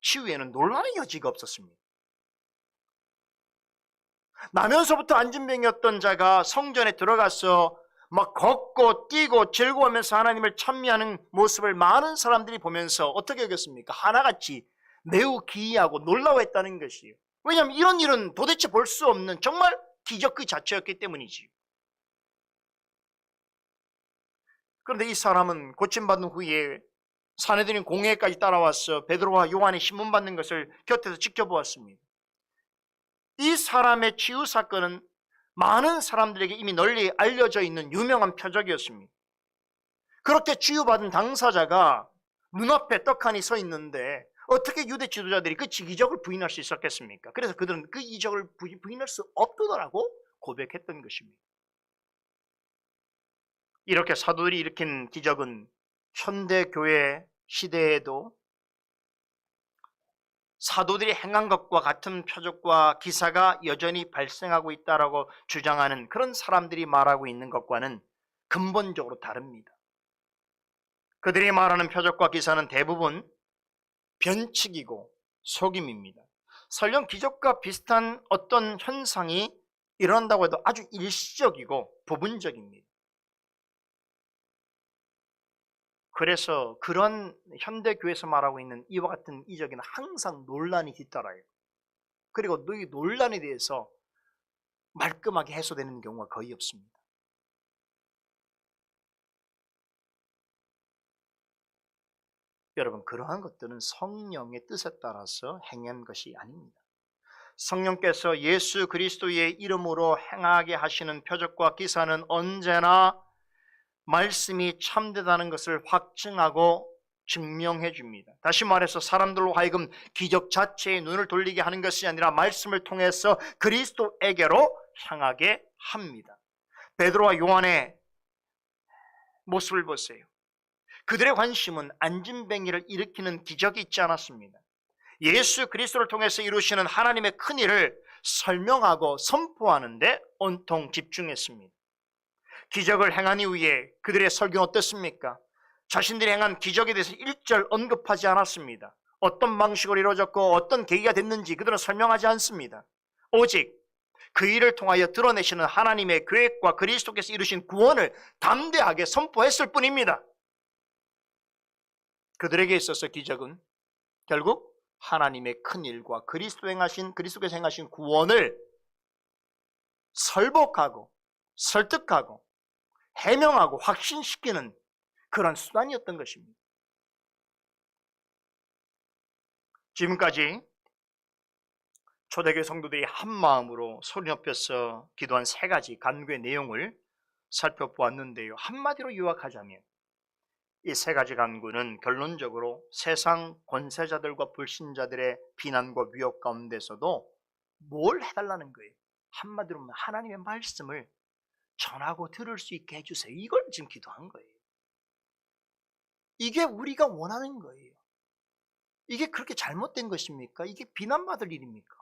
치유에는 논란의 여지가 없었습니다. 나면서부터 안진뱅이였던 자가 성전에 들어가서 막 걷고 뛰고 즐거워하면서 하나님을 찬미하는 모습을 많은 사람들이 보면서 어떻게 여겼습니까? 하나같이 매우 기이하고 놀라워했다는 것이에요. 왜냐하면 이런 일은 도대체 볼 수 없는 정말 기적 그 자체였기 때문이지. 그런데 이 사람은 고침받은 후에 사내들인 공회까지 따라와서 베드로와 요한이 신문받는 것을 곁에서 지켜보았습니다. 이 사람의 치유 사건은 많은 사람들에게 이미 널리 알려져 있는 유명한 표적이었습니다. 그렇게 치유받은 당사자가 눈앞에 떡하니 서 있는데 어떻게 유대 지도자들이 그 기적을 부인할 수 있었겠습니까? 그래서 그들은 그 이적을 부인할 수 없더라고 고백했던 것입니다. 이렇게 사도들이 일으킨 기적은 현대교회 시대에도 사도들이 행한 것과 같은 표적과 기사가 여전히 발생하고 있다고 주장하는 그런 사람들이 말하고 있는 것과는 근본적으로 다릅니다. 그들이 말하는 표적과 기사는 대부분 변칙이고 속임입니다. 설령 기적과 비슷한 어떤 현상이 일어난다고 해도 아주 일시적이고 부분적입니다. 그래서 그런 현대교회에서 말하고 있는 이와 같은 이적에는 항상 논란이 뒤따라요. 그리고 이 논란에 대해서 말끔하게 해소되는 경우가 거의 없습니다. 여러분, 그러한 것들은 성령의 뜻에 따라서 행한 것이 아닙니다. 성령께서 예수 그리스도의 이름으로 행하게 하시는 표적과 기사는 언제나 말씀이 참되다는 것을 확증하고 증명해 줍니다. 다시 말해서 사람들로 하여금 기적 자체에 눈을 돌리게 하는 것이 아니라 말씀을 통해서 그리스도에게로 향하게 합니다. 베드로와 요한의 모습을 보세요. 그들의 관심은 안진뱅이를 일으키는 기적이 있지 않았습니다. 예수 그리스도를 통해서 이루시는 하나님의 큰 일을 설명하고 선포하는 데 온통 집중했습니다. 기적을 행한 이후에 그들의 설교는 어땠습니까? 자신들이 행한 기적에 대해서 일절 언급하지 않았습니다. 어떤 방식으로 이루어졌고 어떤 계기가 됐는지 그들은 설명하지 않습니다. 오직 그 일을 통하여 드러내시는 하나님의 계획과 그리스도께서 이루신 구원을 담대하게 선포했을 뿐입니다. 그들에게 있어서 기적은 결국 하나님의 큰 일과 그리스도께서 행하신 구원을 설복하고 설득하고 해명하고 확신시키는 그런 수단이었던 것입니다. 지금까지 초대교회 성도들이 한 마음으로 소리 높여서 기도한 세 가지 간구의 내용을 살펴보았는데요. 한마디로 요약하자면 이 세 가지 간구는 결론적으로 세상 권세자들과 불신자들의 비난과 위협 가운데서도 뭘 해달라는 거예요. 한마디로 하나님의 말씀을 전하고 들을 수 있게 해주세요. 이걸 지금 기도한 거예요. 이게 우리가 원하는 거예요. 이게 그렇게 잘못된 것입니까? 이게 비난받을 일입니까?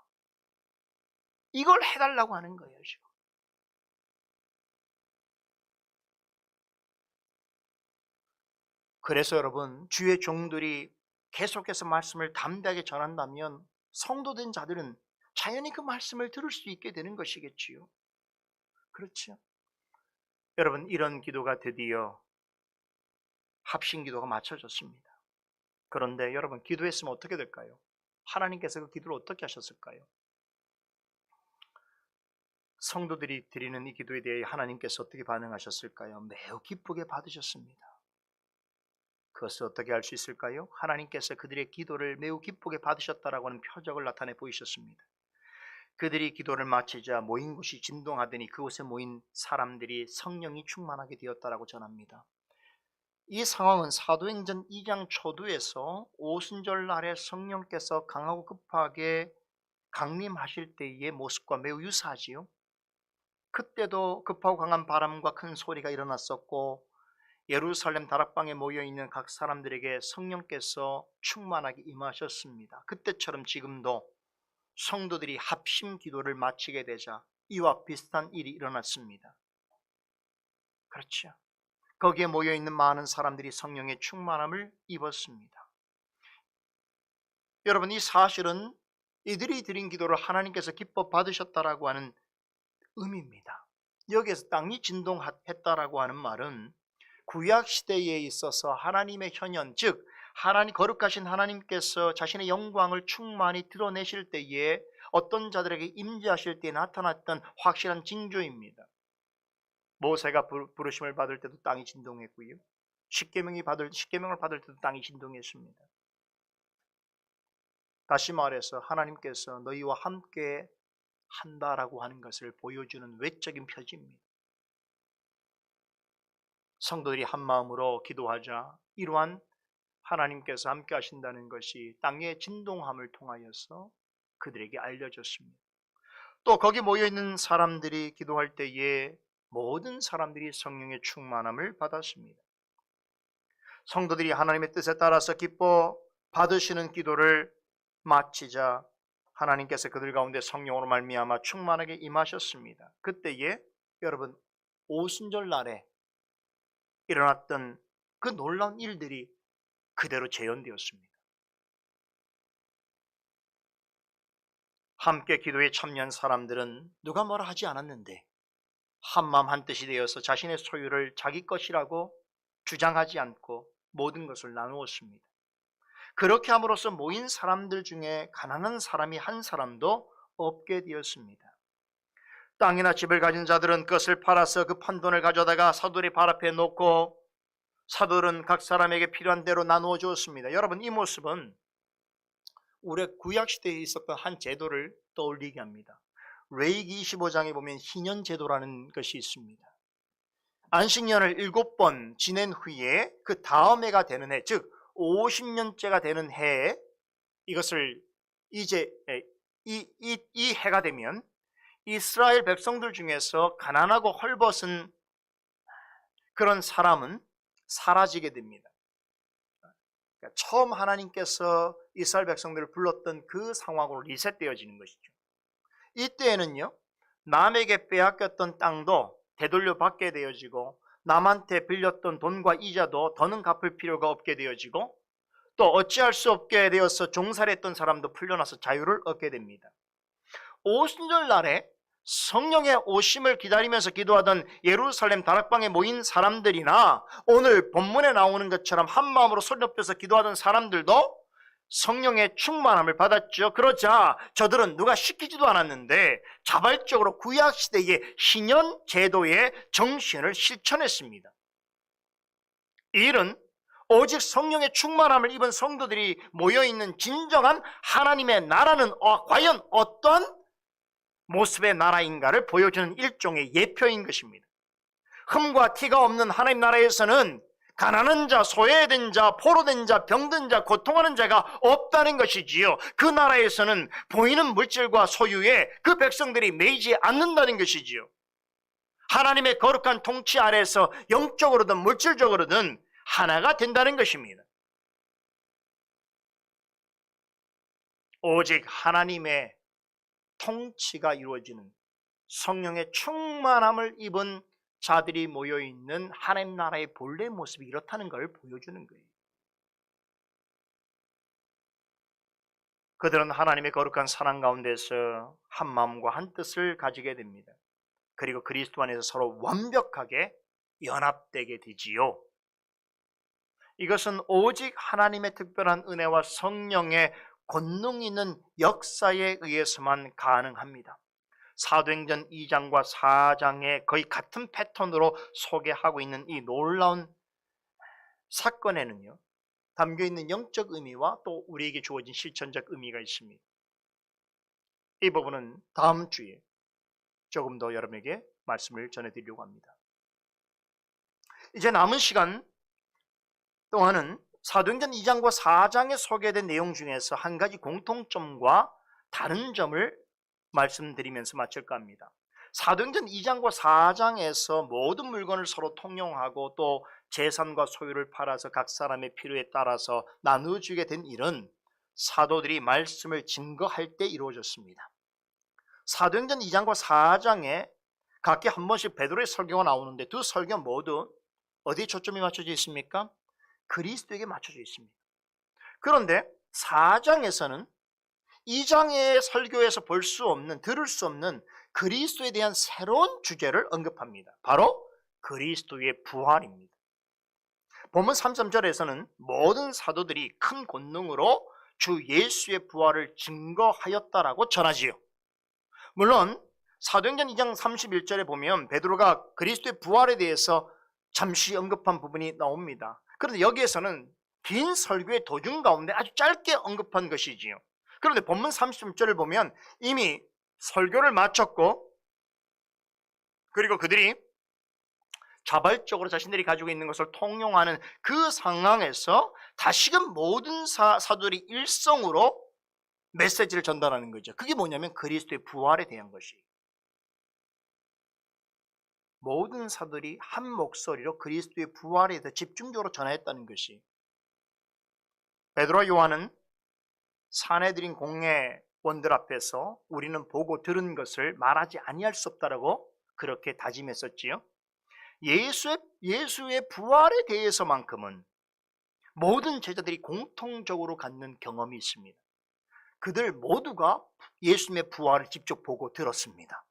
이걸 해달라고 하는 거예요, 지금. 그래서 여러분, 주의 종들이 계속해서 말씀을 담대하게 전한다면 성도된 자들은 자연히 그 말씀을 들을 수 있게 되는 것이겠지요. 그렇죠? 여러분, 이런 기도가 드디어 합심 기도가 맞춰졌습니다. 그런데 여러분, 기도했으면 어떻게 될까요? 하나님께서 그 기도를 어떻게 하셨을까요? 성도들이 드리는 이 기도에 대해 하나님께서 어떻게 반응하셨을까요? 매우 기쁘게 받으셨습니다. 그것을 어떻게 알 수 있을까요? 하나님께서 그들의 기도를 매우 기쁘게 받으셨다라고 하는 표적을 나타내 보이셨습니다. 그들이 기도를 마치자 모인 곳이 진동하더니 그곳에 모인 사람들이 성령이 충만하게 되었다라고 전합니다. 이 상황은 사도행전 2장 초두에서 오순절 날에 성령께서 강하고 급하게 강림하실 때의 모습과 매우 유사하지요. 그때도 급하고 강한 바람과 큰 소리가 일어났었고 예루살렘 다락방에 모여있는 각 사람들에게 성령께서 충만하게 임하셨습니다. 그때처럼 지금도 성도들이 합심 기도를 마치게 되자 이와 비슷한 일이 일어났습니다. 그렇죠. 거기에 모여있는 많은 사람들이 성령의 충만함을 입었습니다. 여러분, 이 사실은 이들이 드린 기도를 하나님께서 기뻐 받으셨다라고 하는 의미입니다. 여기에서 땅이 진동했다라고 하는 말은 구약 시대에 있어서 하나님의 현현, 즉 하나님 거룩하신 하나님께서 자신의 영광을 충만히 드러내실 때에 어떤 자들에게 임재하실 때에 나타났던 확실한 징조입니다. 모세가 부르심을 받을 때도 땅이 진동했고요. 십계명을 받을 때도 땅이 진동했습니다. 다시 말해서 하나님께서 너희와 함께 한다라고 하는 것을 보여주는 외적인 표지입니다. 성도들이 한 마음으로 기도하자 이러한 하나님께서 함께 하신다는 것이 땅의 진동함을 통하여서 그들에게 알려졌습니다. 또 거기 모여있는 사람들이 기도할 때에 모든 사람들이 성령의 충만함을 받았습니다. 성도들이 하나님의 뜻에 따라서 기뻐 받으시는 기도를 마치자 하나님께서 그들 가운데 성령으로 말미암아 충만하게 임하셨습니다. 그때에 여러분, 오순절 날에 일어났던 그 놀라운 일들이 그대로 재현되었습니다. 함께 기도에 참여한 사람들은 누가 뭐라 하지 않았는데 한마음 한뜻이 되어서 자신의 소유를 자기 것이라고 주장하지 않고 모든 것을 나누었습니다. 그렇게 함으로써 모인 사람들 중에 가난한 사람이 한 사람도 없게 되었습니다. 땅이나 집을 가진 자들은 그것을 팔아서 그 판 돈을 가져다가 사도들의 발 앞에 놓고 사도들은 각 사람에게 필요한 대로 나누어 주었습니다. 여러분, 이 모습은 우리 구약시대에 있었던 한 제도를 떠올리게 합니다. 레위기 25장에 보면 희년 제도라는 것이 있습니다. 안식년을 7번 지낸 후에 그 다음 해가 되는 해, 즉 50년째가 되는 해에 이것을 이제 이 해가 되면 이스라엘 백성들 중에서 가난하고 헐벗은 그런 사람은 사라지게 됩니다. 그러니까 처음 하나님께서 이스라엘 백성들을 불렀던 그 상황으로 리셋되어지는 것이죠. 이때에는요, 남에게 빼앗겼던 땅도 되돌려 받게 되어지고, 남한테 빌렸던 돈과 이자도 더는 갚을 필요가 없게 되어지고, 또 어찌할 수 없게 되어서 종살이했던 사람도 풀려나서 자유를 얻게 됩니다. 오순절 날에 성령의 오심을 기다리면서 기도하던 예루살렘 다락방에 모인 사람들이나 오늘 본문에 나오는 것처럼 한마음으로 소리 높여서 기도하던 사람들도 성령의 충만함을 받았죠. 그러자 저들은 누가 시키지도 않았는데 자발적으로 구약시대의 희년 제도의 정신을 실천했습니다. 이 일은 오직 성령의 충만함을 입은 성도들이 모여있는 진정한 하나님의 나라는 과연 어떤 모습의 나라인가를 보여주는 일종의 예표인 것입니다. 흠과 티가 없는 하나님 나라에서는 가난한 자, 소외된 자, 포로된 자, 병든 자, 고통하는 자가 없다는 것이지요. 그 나라에서는 보이는 물질과 소유에 그 백성들이 매이지 않는다는 것이지요. 하나님의 거룩한 통치 아래에서 영적으로든 물질적으로든 하나가 된다는 것입니다. 오직 하나님의 통치가 이루어지는 성령의 충만함을 입은 자들이 모여있는 하나님 나라의 본래 모습이 이렇다는 걸 보여주는 거예요. 그들은 하나님의 거룩한 사랑 가운데서 한 마음과 한 뜻을 가지게 됩니다. 그리고 그리스도 안에서 서로 완벽하게 연합되게 되지요. 이것은 오직 하나님의 특별한 은혜와 성령의 권능 있는 역사에 의해서만 가능합니다. 사도행전 2장과 4장에 거의 같은 패턴으로 소개하고 있는 이 놀라운 사건에는요, 담겨있는 영적 의미와 또 우리에게 주어진 실천적 의미가 있습니다. 이 부분은 다음 주에 조금 더 여러분에게 말씀을 전해드리려고 합니다. 이제 남은 시간 동안은 사도행전 2장과 4장에 소개된 내용 중에서 한 가지 공통점과 다른 점을 말씀드리면서 마칠까 합니다. 사도행전 2장과 4장에서 모든 물건을 서로 통용하고 또 재산과 소유를 팔아서 각 사람의 필요에 따라서 나누어주게 된 일은 사도들이 말씀을 증거할 때 이루어졌습니다. 사도행전 2장과 4장에 각기 한 번씩 베드로의 설교가 나오는데 두 설교 모두 어디에 초점이 맞춰져 있습니까? 그리스도에게 맞춰져 있습니다. 그런데 4장에서는 2장의 설교에서 볼 수 없는, 들을 수 없는 그리스도에 대한 새로운 주제를 언급합니다. 바로 그리스도의 부활입니다. 본문 33절에서는 모든 사도들이 큰 권능으로 주 예수의 부활을 증거하였다라고 전하지요. 물론 사도행전 2장 31절에 보면 베드로가 그리스도의 부활에 대해서 잠시 언급한 부분이 나옵니다. 그런데 여기에서는 긴 설교의 도중 가운데 아주 짧게 언급한 것이지요. 그런데 본문 30절을 보면 이미 설교를 마쳤고, 그리고 그들이 자발적으로 자신들이 가지고 있는 것을 통용하는 그 상황에서 다시금 모든 사도들이 일성으로 메시지를 전달하는 거죠. 그게 뭐냐면 그리스도의 부활에 대한 것이. 모든 사도들이 한 목소리로 그리스도의 부활에 대해 집중적으로 전하였다는 것이. 베드로와 요한은 사내들인 공회원들 앞에서 우리는 보고 들은 것을 말하지 아니할 수 없다라고 그렇게 다짐했었지요. 예수의 부활에 대해서만큼은 모든 제자들이 공통적으로 갖는 경험이 있습니다. 그들 모두가 예수님의 부활을 직접 보고 들었습니다.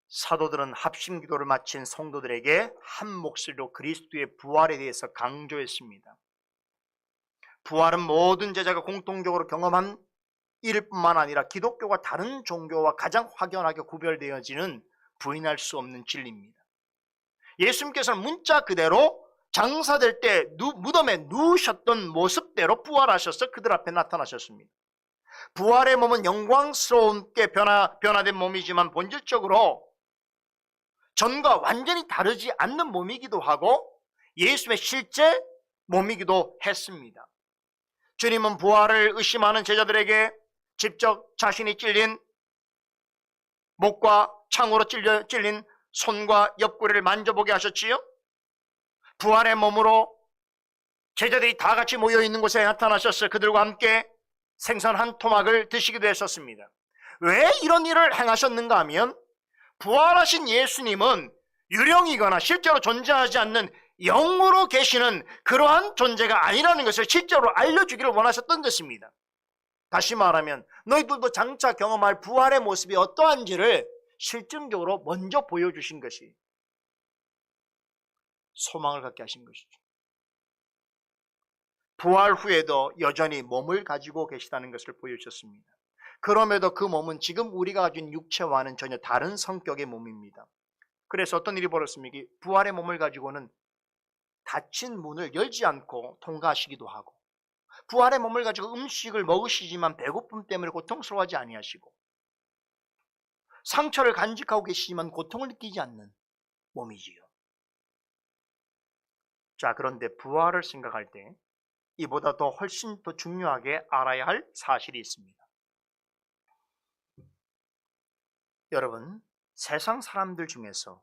사도들은 합심 기도를 마친 성도들에게 한 목소리로 그리스도의 부활에 대해서 강조했습니다. 부활은 모든 제자가 공통적으로 경험한 일일 뿐만 아니라 기독교가 다른 종교와 가장 확연하게 구별되어지는 부인할 수 없는 진리입니다. 예수님께서는 문자 그대로 장사될 때 무덤에 누우셨던 모습대로 부활하셔서 그들 앞에 나타나셨습니다. 부활의 몸은 영광스럽게 변화된 몸이지만 본질적으로 전과 완전히 다르지 않는 몸이기도 하고 예수의 실제 몸이기도 했습니다. 주님은 부활을 의심하는 제자들에게 직접 자신이 찔린 목과 창으로 찔린 손과 옆구리를 만져보게 하셨지요. 부활의 몸으로 제자들이 다 같이 모여있는 곳에 나타나셔서 그들과 함께 생선 한 토막을 드시기도 했었습니다. 왜 이런 일을 행하셨는가 하면 부활하신 예수님은 유령이거나 실제로 존재하지 않는 영으로 계시는 그러한 존재가 아니라는 것을 실제로 알려주기를 원하셨던 것입니다. 다시 말하면 너희들도 장차 경험할 부활의 모습이 어떠한지를 실증적으로 먼저 보여주신 것이 소망을 갖게 하신 것이죠. 부활 후에도 여전히 몸을 가지고 계시다는 것을 보여주셨습니다. 그럼에도 그 몸은 지금 우리가 가진 육체와는 전혀 다른 성격의 몸입니다. 그래서 어떤 일이 벌었습니까? 부활의 몸을 가지고는 닫힌 문을 열지 않고 통과하시기도 하고, 부활의 몸을 가지고 음식을 먹으시지만 배고픔 때문에 고통스러워하지 아니하시고, 상처를 간직하고 계시지만 고통을 느끼지 않는 몸이지요. 자, 그런데 부활을 생각할 때 이보다 더 훨씬 더 중요하게 알아야 할 사실이 있습니다. 여러분, 세상 사람들 중에서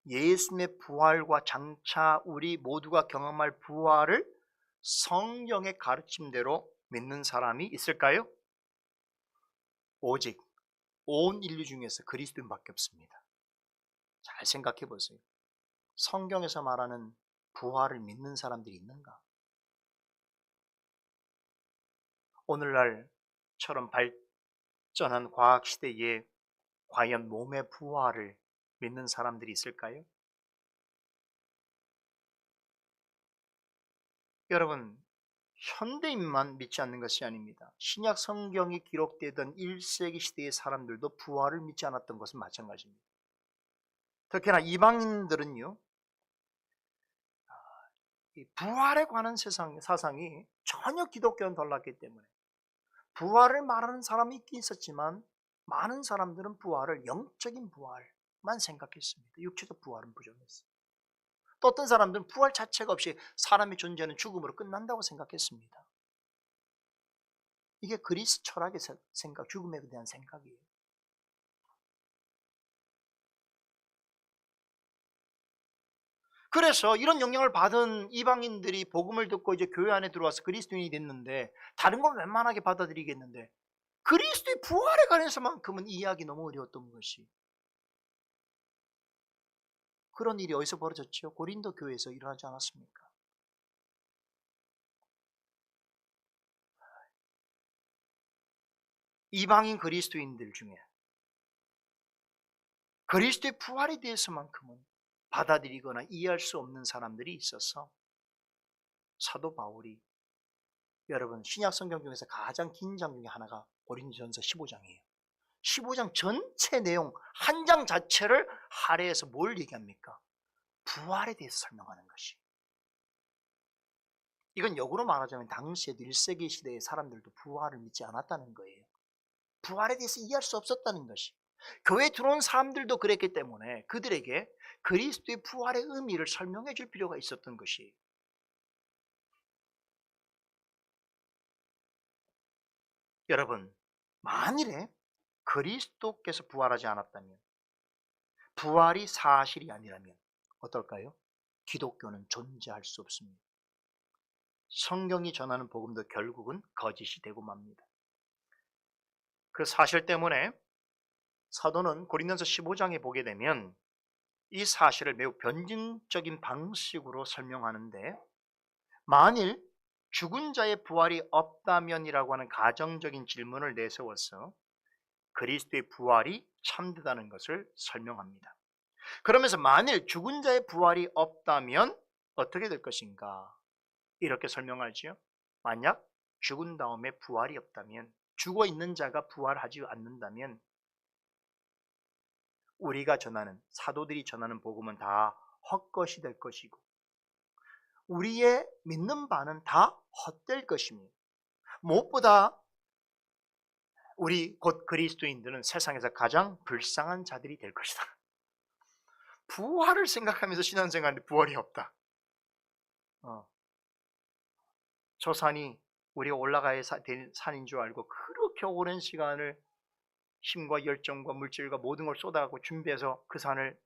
예수님의 부활과 장차 우리 모두가 경험할 부활을 성경의 가르침대로 믿는 사람이 있을까요? 오직 온 인류 중에서 그리스도인밖에 없습니다. 잘 생각해 보세요. 성경에서 말하는 부활을 믿는 사람들이 있는가? 오늘날처럼 발전한 과학 시대에 과연 몸의 부활을 믿는 사람들이 있을까요? 여러분, 현대인만 믿지 않는 것이 아닙니다. 신약 성경이 기록되던 1세기 시대의 사람들도 부활을 믿지 않았던 것은 마찬가지입니다. 특히나 이방인들은요, 이 부활에 관한 사상이 전혀 기독교와는 달랐기 때문에 부활을 말하는 사람이 있긴 있었지만 많은 사람들은 부활을 영적인 부활만 생각했습니다. 육체적 부활은 부정했어요. 또 어떤 사람들은 부활 자체가 없이 사람의 존재는 죽음으로 끝난다고 생각했습니다. 이게 그리스 철학의 생각, 죽음에 대한 생각이에요. 그래서 이런 영향을 받은 이방인들이 복음을 듣고 이제 교회 안에 들어와서 그리스도인이 됐는데, 다른 건 웬만하게 받아들이겠는데 그리스도의 부활에 관해서만큼은 이해하기 너무 어려웠던 것이, 그런 일이 어디서 벌어졌죠? 고린도 교회에서 일어나지 않았습니까? 이방인 그리스도인들 중에 그리스도의 부활에 대해서만큼은 받아들이거나 이해할 수 없는 사람들이 있어서 사도 바울이, 여러분 신약 성경 중에서 가장 긴 장 중에 하나가 고린도전서 15장이에요. 15장 전체 내용 한 장 자체를 할애해서 뭘 얘기합니까? 부활에 대해서 설명하는 것이. 이건 역으로 말하자면 당시에도 1세기 시대의 사람들도 부활을 믿지 않았다는 거예요. 부활에 대해서 이해할 수 없었다는 것이. 교회에 들어온 사람들도 그랬기 때문에 그들에게 그리스도의 부활의 의미를 설명해 줄 필요가 있었던 것이. 여러분, 만일에 그리스도께서 부활하지 않았다면, 부활이 사실이 아니라면 어떨까요? 기독교는 존재할 수 없습니다. 성경이 전하는 복음도 결국은 거짓이 되고 맙니다. 그 사실 때문에 사도는 고린도전서 15장에 보게 되면 이 사실을 매우 변증적인 방식으로 설명하는데, 만일 죽은 자의 부활이 없다면이라고 하는 가정적인 질문을 내세워서 그리스도의 부활이 참되다는 것을 설명합니다. 그러면서 만일 죽은 자의 부활이 없다면 어떻게 될 것인가? 이렇게 설명하지요. 만약 죽은 다음에 부활이 없다면, 죽어 있는 자가 부활하지 않는다면 우리가 전하는, 사도들이 전하는 복음은 다 헛것이 될 것이고 우리의 믿는 바는 다 헛될 것입니다. 무엇보다 우리 곧 그리스도인들은 세상에서 가장 불쌍한 자들이 될 것이다. 부활을 생각하면서 신앙생활하는데 부활이 없다. 저 산이 우리가 올라가야 될 산인 줄 알고 그렇게 오랜 시간을 힘과 열정과 물질과 모든 걸 쏟아가고 준비해서 그 산을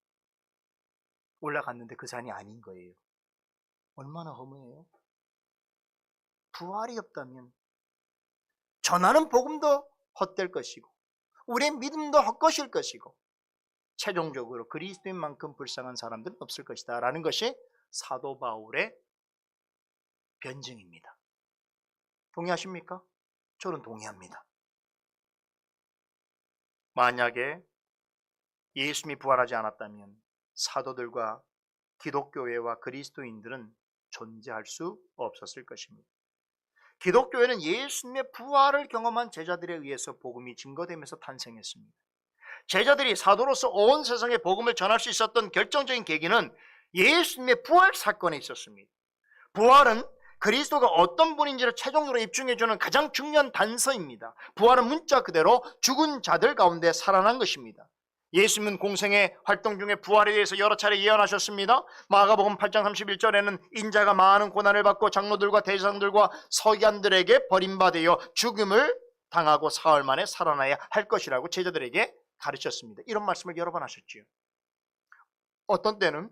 올라갔는데 그 산이 아닌 거예요. 얼마나 허무해요. 부활이 없다면 전하는 복음도 헛될 것이고 우리의 믿음도 헛것일 것이고 최종적으로 그리스도인만큼 불쌍한 사람들은 없을 것이다 라는 것이 사도 바울의 변증입니다. 동의하십니까? 저는 동의합니다. 만약에 예수님이 부활하지 않았다면 사도들과 기독교회와 그리스도인들은 존재할 수 없었을 것입니다. 기독교회는 예수님의 부활을 경험한 제자들에 의해서 복음이 증거되면서 탄생했습니다. 제자들이 사도로서 온 세상에 복음을 전할 수 있었던 결정적인 계기는 예수님의 부활 사건에 있었습니다. 부활은 그리스도가 어떤 분인지를 최종적으로 입증해주는 가장 중요한 단서입니다. 부활은 문자 그대로 죽은 자들 가운데 살아난 것입니다. 예수님은 공생의 활동 중에 부활에 대해서 여러 차례 예언하셨습니다. 마가복음 8장 31절에는 인자가 많은 고난을 받고 장로들과 대제사장들과 서기관들에게 버림받아 죽음을 당하고 사흘 만에 살아나야 할 것이라고 제자들에게 가르쳤습니다. 이런 말씀을 여러 번 하셨지요. 어떤 때는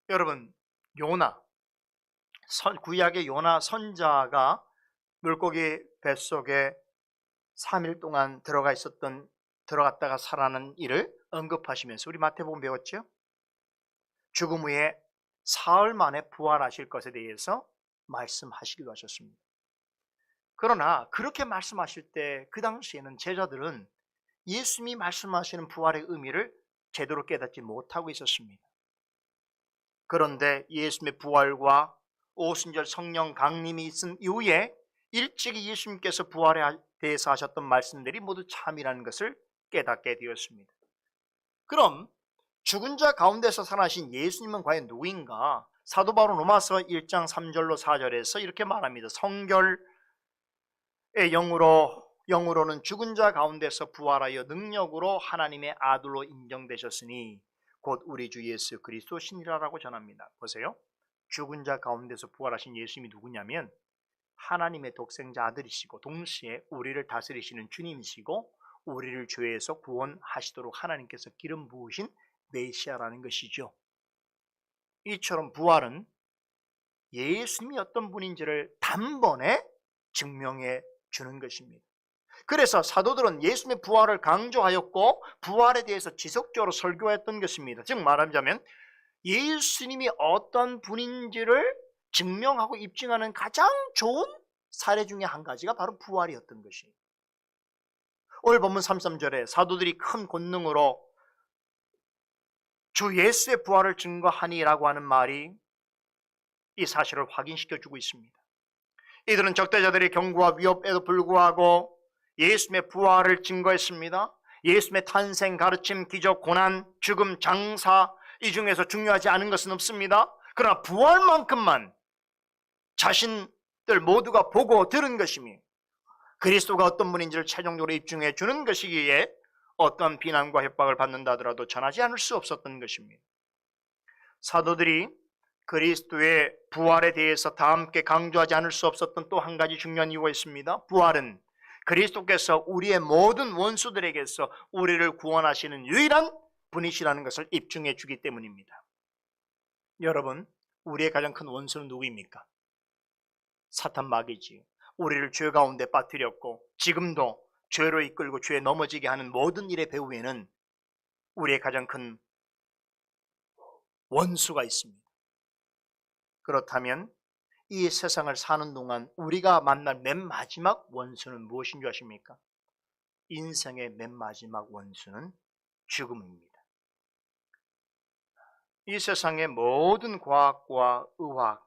여러분 요나 구약의 요나 선자가 물고기 뱃속에 3일 동안 들어갔다가 살아나는 일을 언급하시면서 우리 마태복음 배웠죠? 죽음 후에 사흘 만에 부활하실 것에 대해서 말씀하시기도 하셨습니다. 그러나 그렇게 말씀하실 때 그 당시에는 제자들은 예수님이 말씀하시는 부활의 의미를 제대로 깨닫지 못하고 있었습니다. 그런데 예수님의 부활과 오순절 성령 강림이 있은 이후에 일찍이 예수님께서 부활에 대해서 하셨던 말씀들이 모두 참이라는 것을 깨닫게 되었습니다. 그럼 죽은 자 가운데서 살아나신 예수님은 과연 누구인가? 사도 바울 로마서 1장 3절로 4절에서 이렇게 말합니다. 성결의 영으로는 죽은 자 가운데서 부활하여 능력으로 하나님의 아들로 인정되셨으니 곧 우리 주 예수 그리스도시니라라고 전합니다. 보세요. 죽은 자 가운데서 부활하신 예수님이 누구냐면 하나님의 독생자 아들이시고 동시에 우리를 다스리시는 주님이시고 우리를 죄에서 구원하시도록 하나님께서 기름 부으신 메시아라는 것이죠. 이처럼 부활은 예수님이 어떤 분인지를 단번에 증명해 주는 것입니다. 그래서 사도들은 예수님의 부활을 강조하였고 부활에 대해서 지속적으로 설교했던 것입니다. 즉 말하자면 예수님이 어떤 분인지를 증명하고 입증하는 가장 좋은 사례 중에 한 가지가 바로 부활이었던 것이에요. 오늘 본문 33절에 사도들이 큰 권능으로 주 예수의 부활을 증거하니라고 하는 말이 이 사실을 확인시켜주고 있습니다. 이들은 적대자들의 경고와 위협에도 불구하고 예수님의 부활을 증거했습니다. 예수님의 탄생, 가르침, 기적, 고난, 죽음, 장사 이 중에서 중요하지 않은 것은 없습니다. 그러나 부활만큼만 자신들 모두가 보고 들은 것이며 그리스도가 어떤 분인지를 최종적으로 입증해 주는 것이기에 어떤 비난과 협박을 받는다 하더라도 전하지 않을 수 없었던 것입니다. 사도들이 그리스도의 부활에 대해서 다 함께 강조하지 않을 수 없었던 또 한 가지 중요한 이유가 있습니다. 부활은 그리스도께서 우리의 모든 원수들에게서 우리를 구원하시는 유일한 분이시라는 것을 입증해 주기 때문입니다. 여러분, 우리의 가장 큰 원수는 누구입니까? 사탄 마귀지요. 우리를 죄 가운데 빠뜨렸고 지금도 죄로 이끌고 죄에 넘어지게 하는 모든 일의 배후에는 우리의 가장 큰 원수가 있습니다. 그렇다면 이 세상을 사는 동안 우리가 만날 맨 마지막 원수는 무엇인 줄 아십니까? 인생의 맨 마지막 원수는 죽음입니다. 이 세상의 모든 과학과 의학,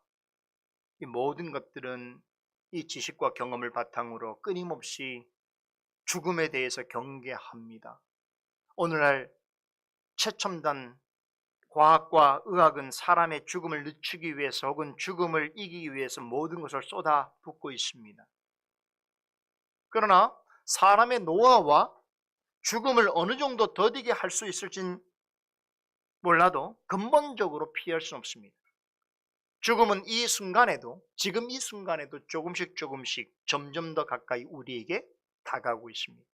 이 모든 것들은 이 지식과 경험을 바탕으로 끊임없이 죽음에 대해서 경계합니다. 오늘날 최첨단 과학과 의학은 사람의 죽음을 늦추기 위해서 혹은 죽음을 이기기 위해서 모든 것을 쏟아붓고 있습니다. 그러나 사람의 노화와 죽음을 어느 정도 더디게 할 수 있을진 몰라도 근본적으로 피할 수는 없습니다. 죽음은 이 순간에도, 지금 이 순간에도 조금씩 점점 더 가까이 우리에게 다가오고 있습니다.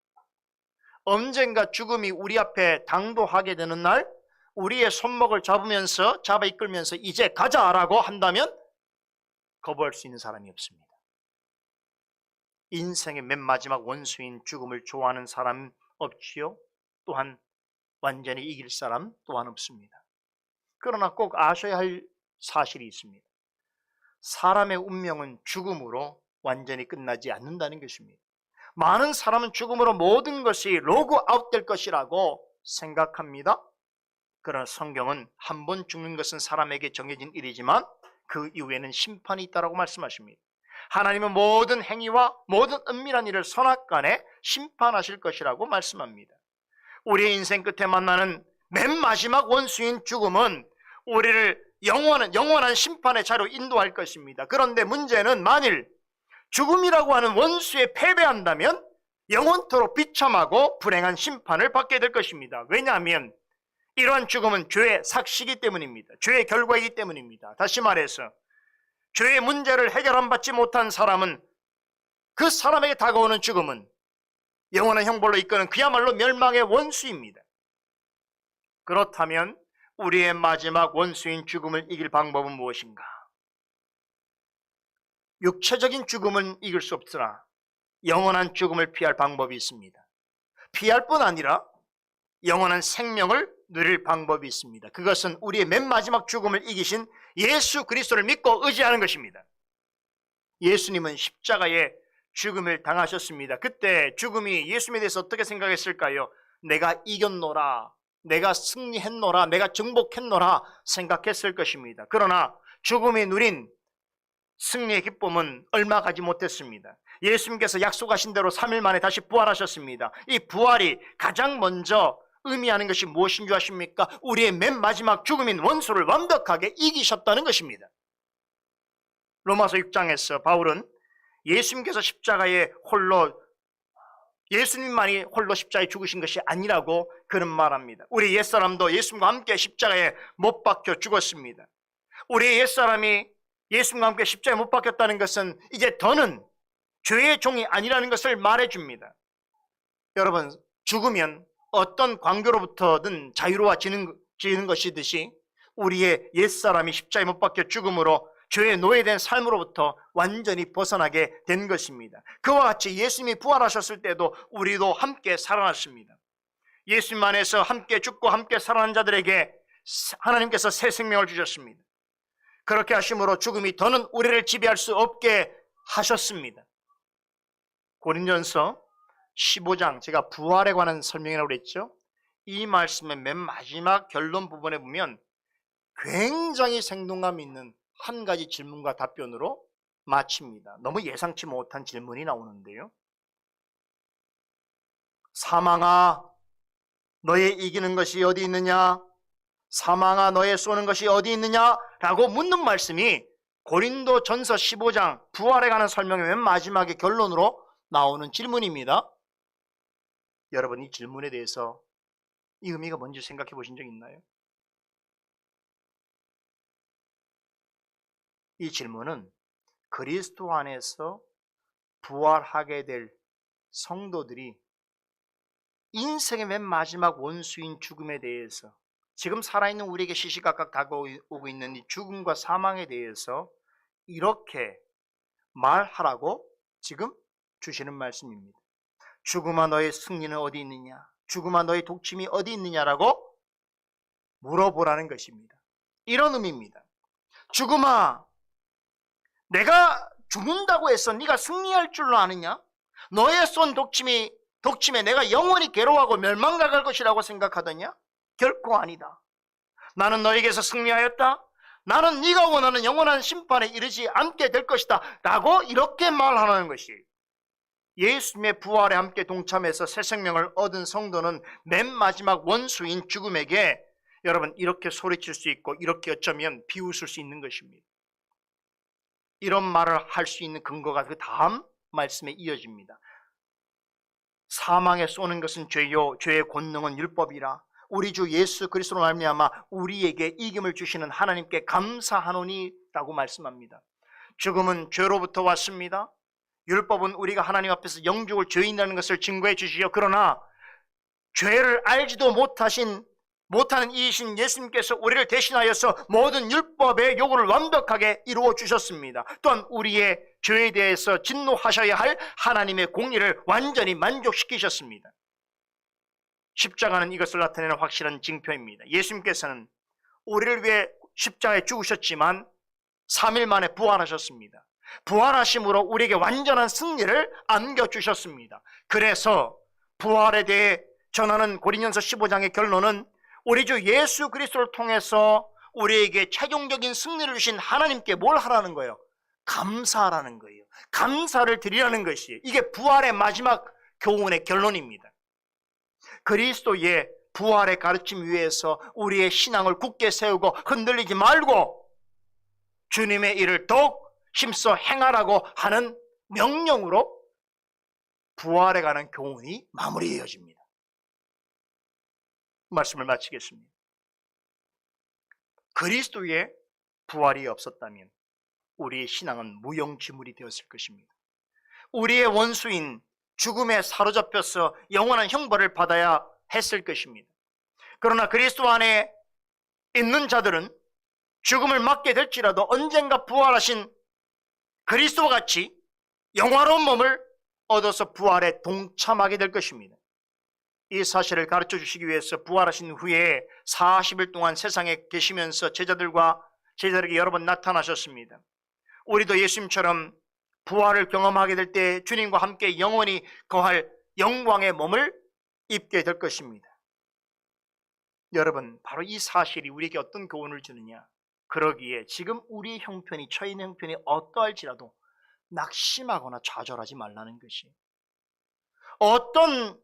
언젠가 죽음이 우리 앞에 당도하게 되는 날, 우리의 손목을 잡아 이끌면서 이제 가자라고 한다면 거부할 수 있는 사람이 없습니다. 인생의 맨 마지막 원수인 죽음을 좋아하는 사람 없지요? 또한 완전히 이길 사람 또한 없습니다. 그러나 꼭 아셔야 할 사실이 있습니다. 사람의 운명은 죽음으로 완전히 끝나지 않는다는 것입니다. 많은 사람은 죽음으로 모든 것이 로그 아웃될 것이라고 생각합니다. 그러나 성경은 한 번 죽는 것은 사람에게 정해진 일이지만 그 이후에는 심판이 있다고 말씀하십니다. 하나님은 모든 행위와 모든 은밀한 일을 선악간에 심판하실 것이라고 말씀합니다. 우리의 인생 끝에 만나는 맨 마지막 원수인 죽음은 우리를 영원한 심판의 자리로 인도할 것입니다. 그런데 문제는 만일 죽음이라고 하는 원수에 패배한다면 영원토록 비참하고 불행한 심판을 받게 될 것입니다. 왜냐하면 이러한 죽음은 죄의 삭시기 때문입니다. 죄의 결과이기 때문입니다. 다시 말해서 죄의 문제를 해결받지 못한 사람은, 그 사람에게 다가오는 죽음은 영원한 형벌로 이끄는 그야말로 멸망의 원수입니다. 그렇다면 우리의 마지막 원수인 죽음을 이길 방법은 무엇인가? 육체적인 죽음은 이길 수 없으나 영원한 죽음을 피할 방법이 있습니다. 피할 뿐 아니라 영원한 생명을 누릴 방법이 있습니다. 그것은 우리의 맨 마지막 죽음을 이기신 예수 그리스도를 믿고 의지하는 것입니다. 예수님은 십자가에 죽음을 당하셨습니다. 그때 죽음이 예수님에 대해서 어떻게 생각했을까요? 내가 이겼노라, 내가 승리했노라, 내가 정복했노라 생각했을 것입니다. 그러나 죽음이 누린 승리의 기쁨은 얼마 가지 못했습니다. 예수님께서 약속하신 대로 3일 만에 다시 부활하셨습니다. 이 부활이 가장 먼저 의미하는 것이 무엇인 줄 아십니까? 우리의 맨 마지막 죽음인 원수를 완벽하게 이기셨다는 것입니다. 로마서 6장에서 바울은 예수님께서 예수님만이 홀로 십자가에 죽으신 것이 아니라고 그런 말합니다. 우리 옛사람도 예수님과 함께 십자가에 못 박혀 죽었습니다. 우리 옛사람이 예수님과 함께 십자가에 못 박혔다는 것은 이제 더는 죄의 종이 아니라는 것을 말해줍니다. 여러분, 죽으면 어떤 관계로부터든 자유로워지는 것이듯이 우리의 옛사람이 십자가에 못 박혀 죽음으로 죄에 노예된 삶으로부터 완전히 벗어나게 된 것입니다. 그와 같이 예수님이 부활하셨을 때도 우리도 함께 살아났습니다. 예수님 안에서 함께 죽고 함께 살아난 자들에게 하나님께서 새 생명을 주셨습니다. 그렇게 하심으로 죽음이 더는 우리를 지배할 수 없게 하셨습니다. 고린도전서 15장, 제가 부활에 관한 설명이라고 그랬죠. 이 말씀의 맨 마지막 결론 부분에 보면 굉장히 생동감 있는 한 가지 질문과 답변으로 마칩니다. 너무 예상치 못한 질문이 나오는데요. 사망아, 너의 이기는 것이 어디 있느냐? 사망아, 너의 쏘는 것이 어디 있느냐? 라고 묻는 말씀이 고린도전서 15장 부활에 관한 설명의 맨 마지막에 결론으로 나오는 질문입니다. 여러분, 이 질문에 대해서 이 의미가 뭔지 생각해 보신 적 있나요? 이 질문은 그리스도 안에서 부활하게 될 성도들이 인생의 맨 마지막 원수인 죽음에 대해서, 지금 살아있는 우리에게 시시각각 다가오고 있는 이 죽음과 사망에 대해서 이렇게 말하라고 지금 주시는 말씀입니다. 죽음아, 너의 승리는 어디 있느냐? 죽음아, 너의 독침이 어디 있느냐라고 물어보라는 것입니다. 이런 의미입니다. 죽음아, 내가 죽는다고 해서 네가 승리할 줄로 아느냐? 너의 쏜 독침에 내가 영원히 괴로워하고 멸망당할 것이라고 생각하더냐? 결코 아니다. 나는 너에게서 승리하였다. 나는 네가 원하는 영원한 심판에 이르지 않게 될 것이다 라고 이렇게 말하는 것이, 예수님의 부활에 함께 동참해서 새 생명을 얻은 성도는 맨 마지막 원수인 죽음에게 여러분, 이렇게 소리칠 수 있고 이렇게 어쩌면 비웃을 수 있는 것입니다. 이런 말을 할 수 있는 근거가 그 다음 말씀에 이어집니다. 사망에 쏘는 것은 죄요 죄의 권능은 율법이라. 우리 주 예수 그리스도로 말미암아 우리에게 이김을 주시는 하나님께 감사하노니라고 말씀합니다. 죽음은 죄로부터 왔습니다. 율법은 우리가 하나님 앞에서 영죽을 죄인이라는 것을 증거해 주시죠. 그러나 죄를 알지도 못하는 이이신 예수님께서 우리를 대신하여서 모든 율법의 요구를 완벽하게 이루어 주셨습니다. 또한 우리의 죄에 대해서 진노하셔야 할 하나님의 공의를 완전히 만족시키셨습니다. 십자가는 이것을 나타내는 확실한 징표입니다. 예수님께서는 우리를 위해 십자가에 죽으셨지만 3일 만에 부활하셨습니다. 부활하심으로 우리에게 완전한 승리를 안겨주셨습니다. 그래서 부활에 대해 전하는 고린전서 15장의 결론은 우리 주 예수 그리스도를 통해서 우리에게 최종적인 승리를 주신 하나님께 뭘 하라는 거예요? 감사하라는 거예요. 감사를 드리라는 것이에요. 이게 부활의 마지막 교훈의 결론입니다. 그리스도의 부활의 가르침 위에서 우리의 신앙을 굳게 세우고 흔들리지 말고 주님의 일을 더욱 힘써 행하라고 하는 명령으로 부활에 관한 교훈이 마무리되어집니다. 말씀을 마치겠습니다. 그리스도의 부활이 없었다면 우리의 신앙은 무용지물이 되었을 것입니다. 우리의 원수인 죽음에 사로잡혀서 영원한 형벌을 받아야 했을 것입니다. 그러나 그리스도 안에 있는 자들은 죽음을 맞게 될지라도 언젠가 부활하신 그리스도와 같이 영화로운 몸을 얻어서 부활에 동참하게 될 것입니다. 이 사실을 가르쳐 주시기 위해서 부활하신 후에 40일 동안 세상에 계시면서 제자들에게 여러 번 나타나셨습니다. 우리도 예수님처럼 부활을 경험하게 될 때 주님과 함께 영원히 거할 영광의 몸을 입게 될 것입니다. 여러분, 바로 이 사실이 우리에게 어떤 교훈을 주느냐? 그러기에 지금 우리의 형편이, 처인 형편이 어떠할지라도 낙심하거나 좌절하지 말라는 것이, 어떤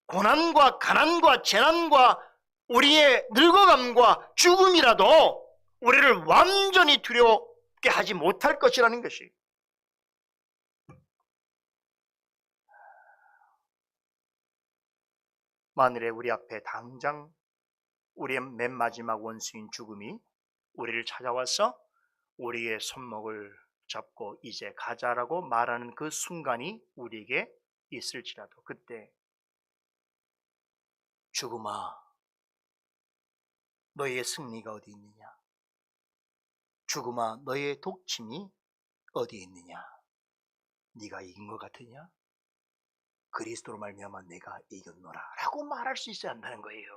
고난과 가난과 재난과 우리의 늙어감과 죽음이라도 우리를 완전히 두렵게 하지 못할 것이라는 것이, 만일에 우리 앞에 당장 우리의 맨 마지막 원수인 죽음이 우리를 찾아와서 우리의 손목을 잡고 이제 가자라고 말하는 그 순간이 우리에게 있을지라도, 그때 죽음아, 너의 승리가 어디 있느냐? 죽음아, 너의 독침이 어디 있느냐? 네가 이긴 것 같으냐? 그리스도로 말미암아 내가 이겼노라 라고 말할 수 있어야 한다는 거예요.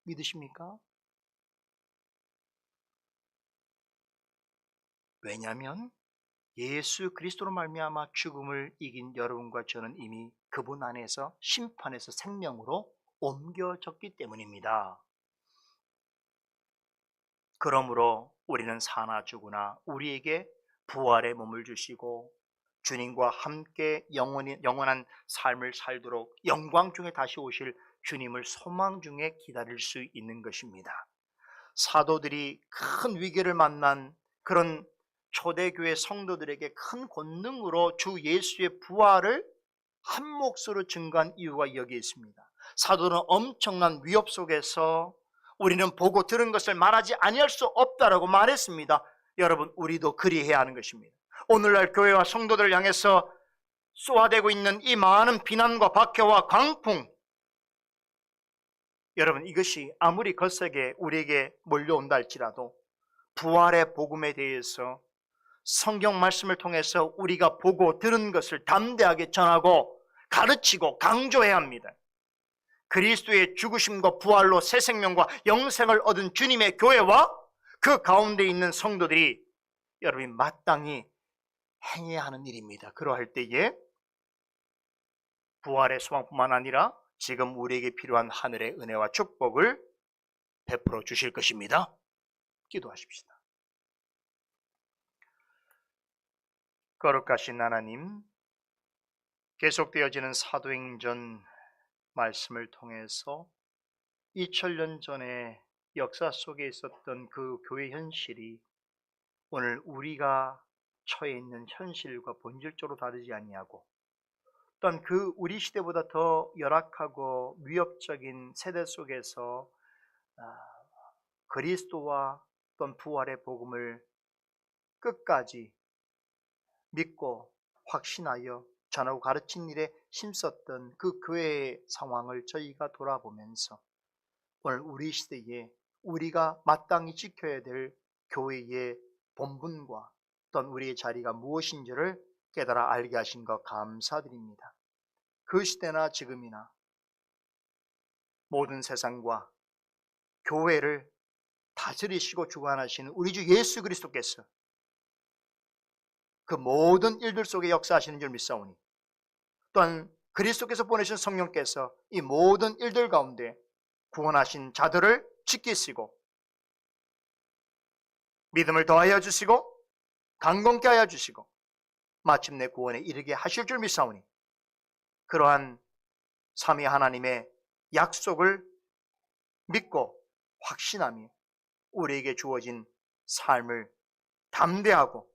믿으십니까? 왜냐하면 예수 그리스도로 말미암아 죽음을 이긴 여러분과 저는 이미 그분 안에서 심판에서 생명으로 옮겨졌기 때문입니다. 그러므로 우리는 사나 죽으나 우리에게 부활의 몸을 주시고 주님과 함께 영원한 삶을 살도록 영광 중에 다시 오실 주님을 소망 중에 기다릴 수 있는 것입니다. 사도들이 큰 위기를 만난 그런 초대교회 성도들에게 큰 권능으로 주 예수의 부활을 한 몫으로 증거한 이유가 여기에 있습니다. 사도는 엄청난 위협 속에서 우리는 보고 들은 것을 말하지 아니할 수 없다라고 말했습니다. 여러분, 우리도 그리해야 하는 것입니다. 오늘날 교회와 성도들을 향해서 쏘아대고 있는 이 많은 비난과 박해와 광풍, 여러분, 이것이 아무리 거세게 우리에게 몰려온다 할지라도 부활의 복음에 대해서 성경 말씀을 통해서 우리가 보고 들은 것을 담대하게 전하고 가르치고 강조해야 합니다. 그리스도의 죽으심과 부활로 새 생명과 영생을 얻은 주님의 교회와 그 가운데 있는 성도들이 여러분이 마땅히 행해야 하는 일입니다. 그러할 때에 부활의 소망뿐만 아니라 지금 우리에게 필요한 하늘의 은혜와 축복을 베풀어 주실 것입니다. 기도하십시다. 거룩하신 하나님, 계속되어지는 사도행전 말씀을 통해서 2000년 전에 역사 속에 있었던 그 교회 현실이 오늘 우리가 처해 있는 현실과 본질적으로 다르지 아니하고, 또한 그 우리 시대보다 더 열악하고 위협적인 세대 속에서 그리스도와 또한 부활의 복음을 끝까지 믿고 확신하여 전하고 가르친 일에 힘썼던 그 교회의 상황을 저희가 돌아보면서 오늘 우리 시대에 우리가 마땅히 지켜야 될 교회의 본분과 또한 우리의 자리가 무엇인지를 깨달아 알게 하신 것 감사드립니다. 그 시대나 지금이나 모든 세상과 교회를 다스리시고 주관하시는 우리 주 예수 그리스도께서 그 모든 일들 속에 역사하시는 줄 믿사오니, 또한 그리스도께서 보내신 성령께서 이 모든 일들 가운데 구원하신 자들을 지키시고 믿음을 더하여 주시고 강건케 하여 주시고 마침내 구원에 이르게 하실 줄 믿사오니, 그러한 삼위 하나님의 약속을 믿고 확신하며 우리에게 주어진 삶을 담대하고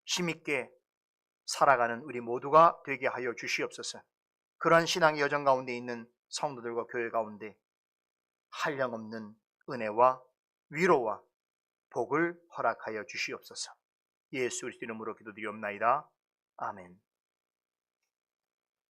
힘있게 살아가는 우리 모두가 되게 하여 주시옵소서. 그러한 신앙의 여정 가운데 있는 성도들과 교회 가운데 한량없는 은혜와 위로와 복을 허락하여 주시옵소서. 예수 그리스도 이름으로 기도드리옵나이다. 아멘.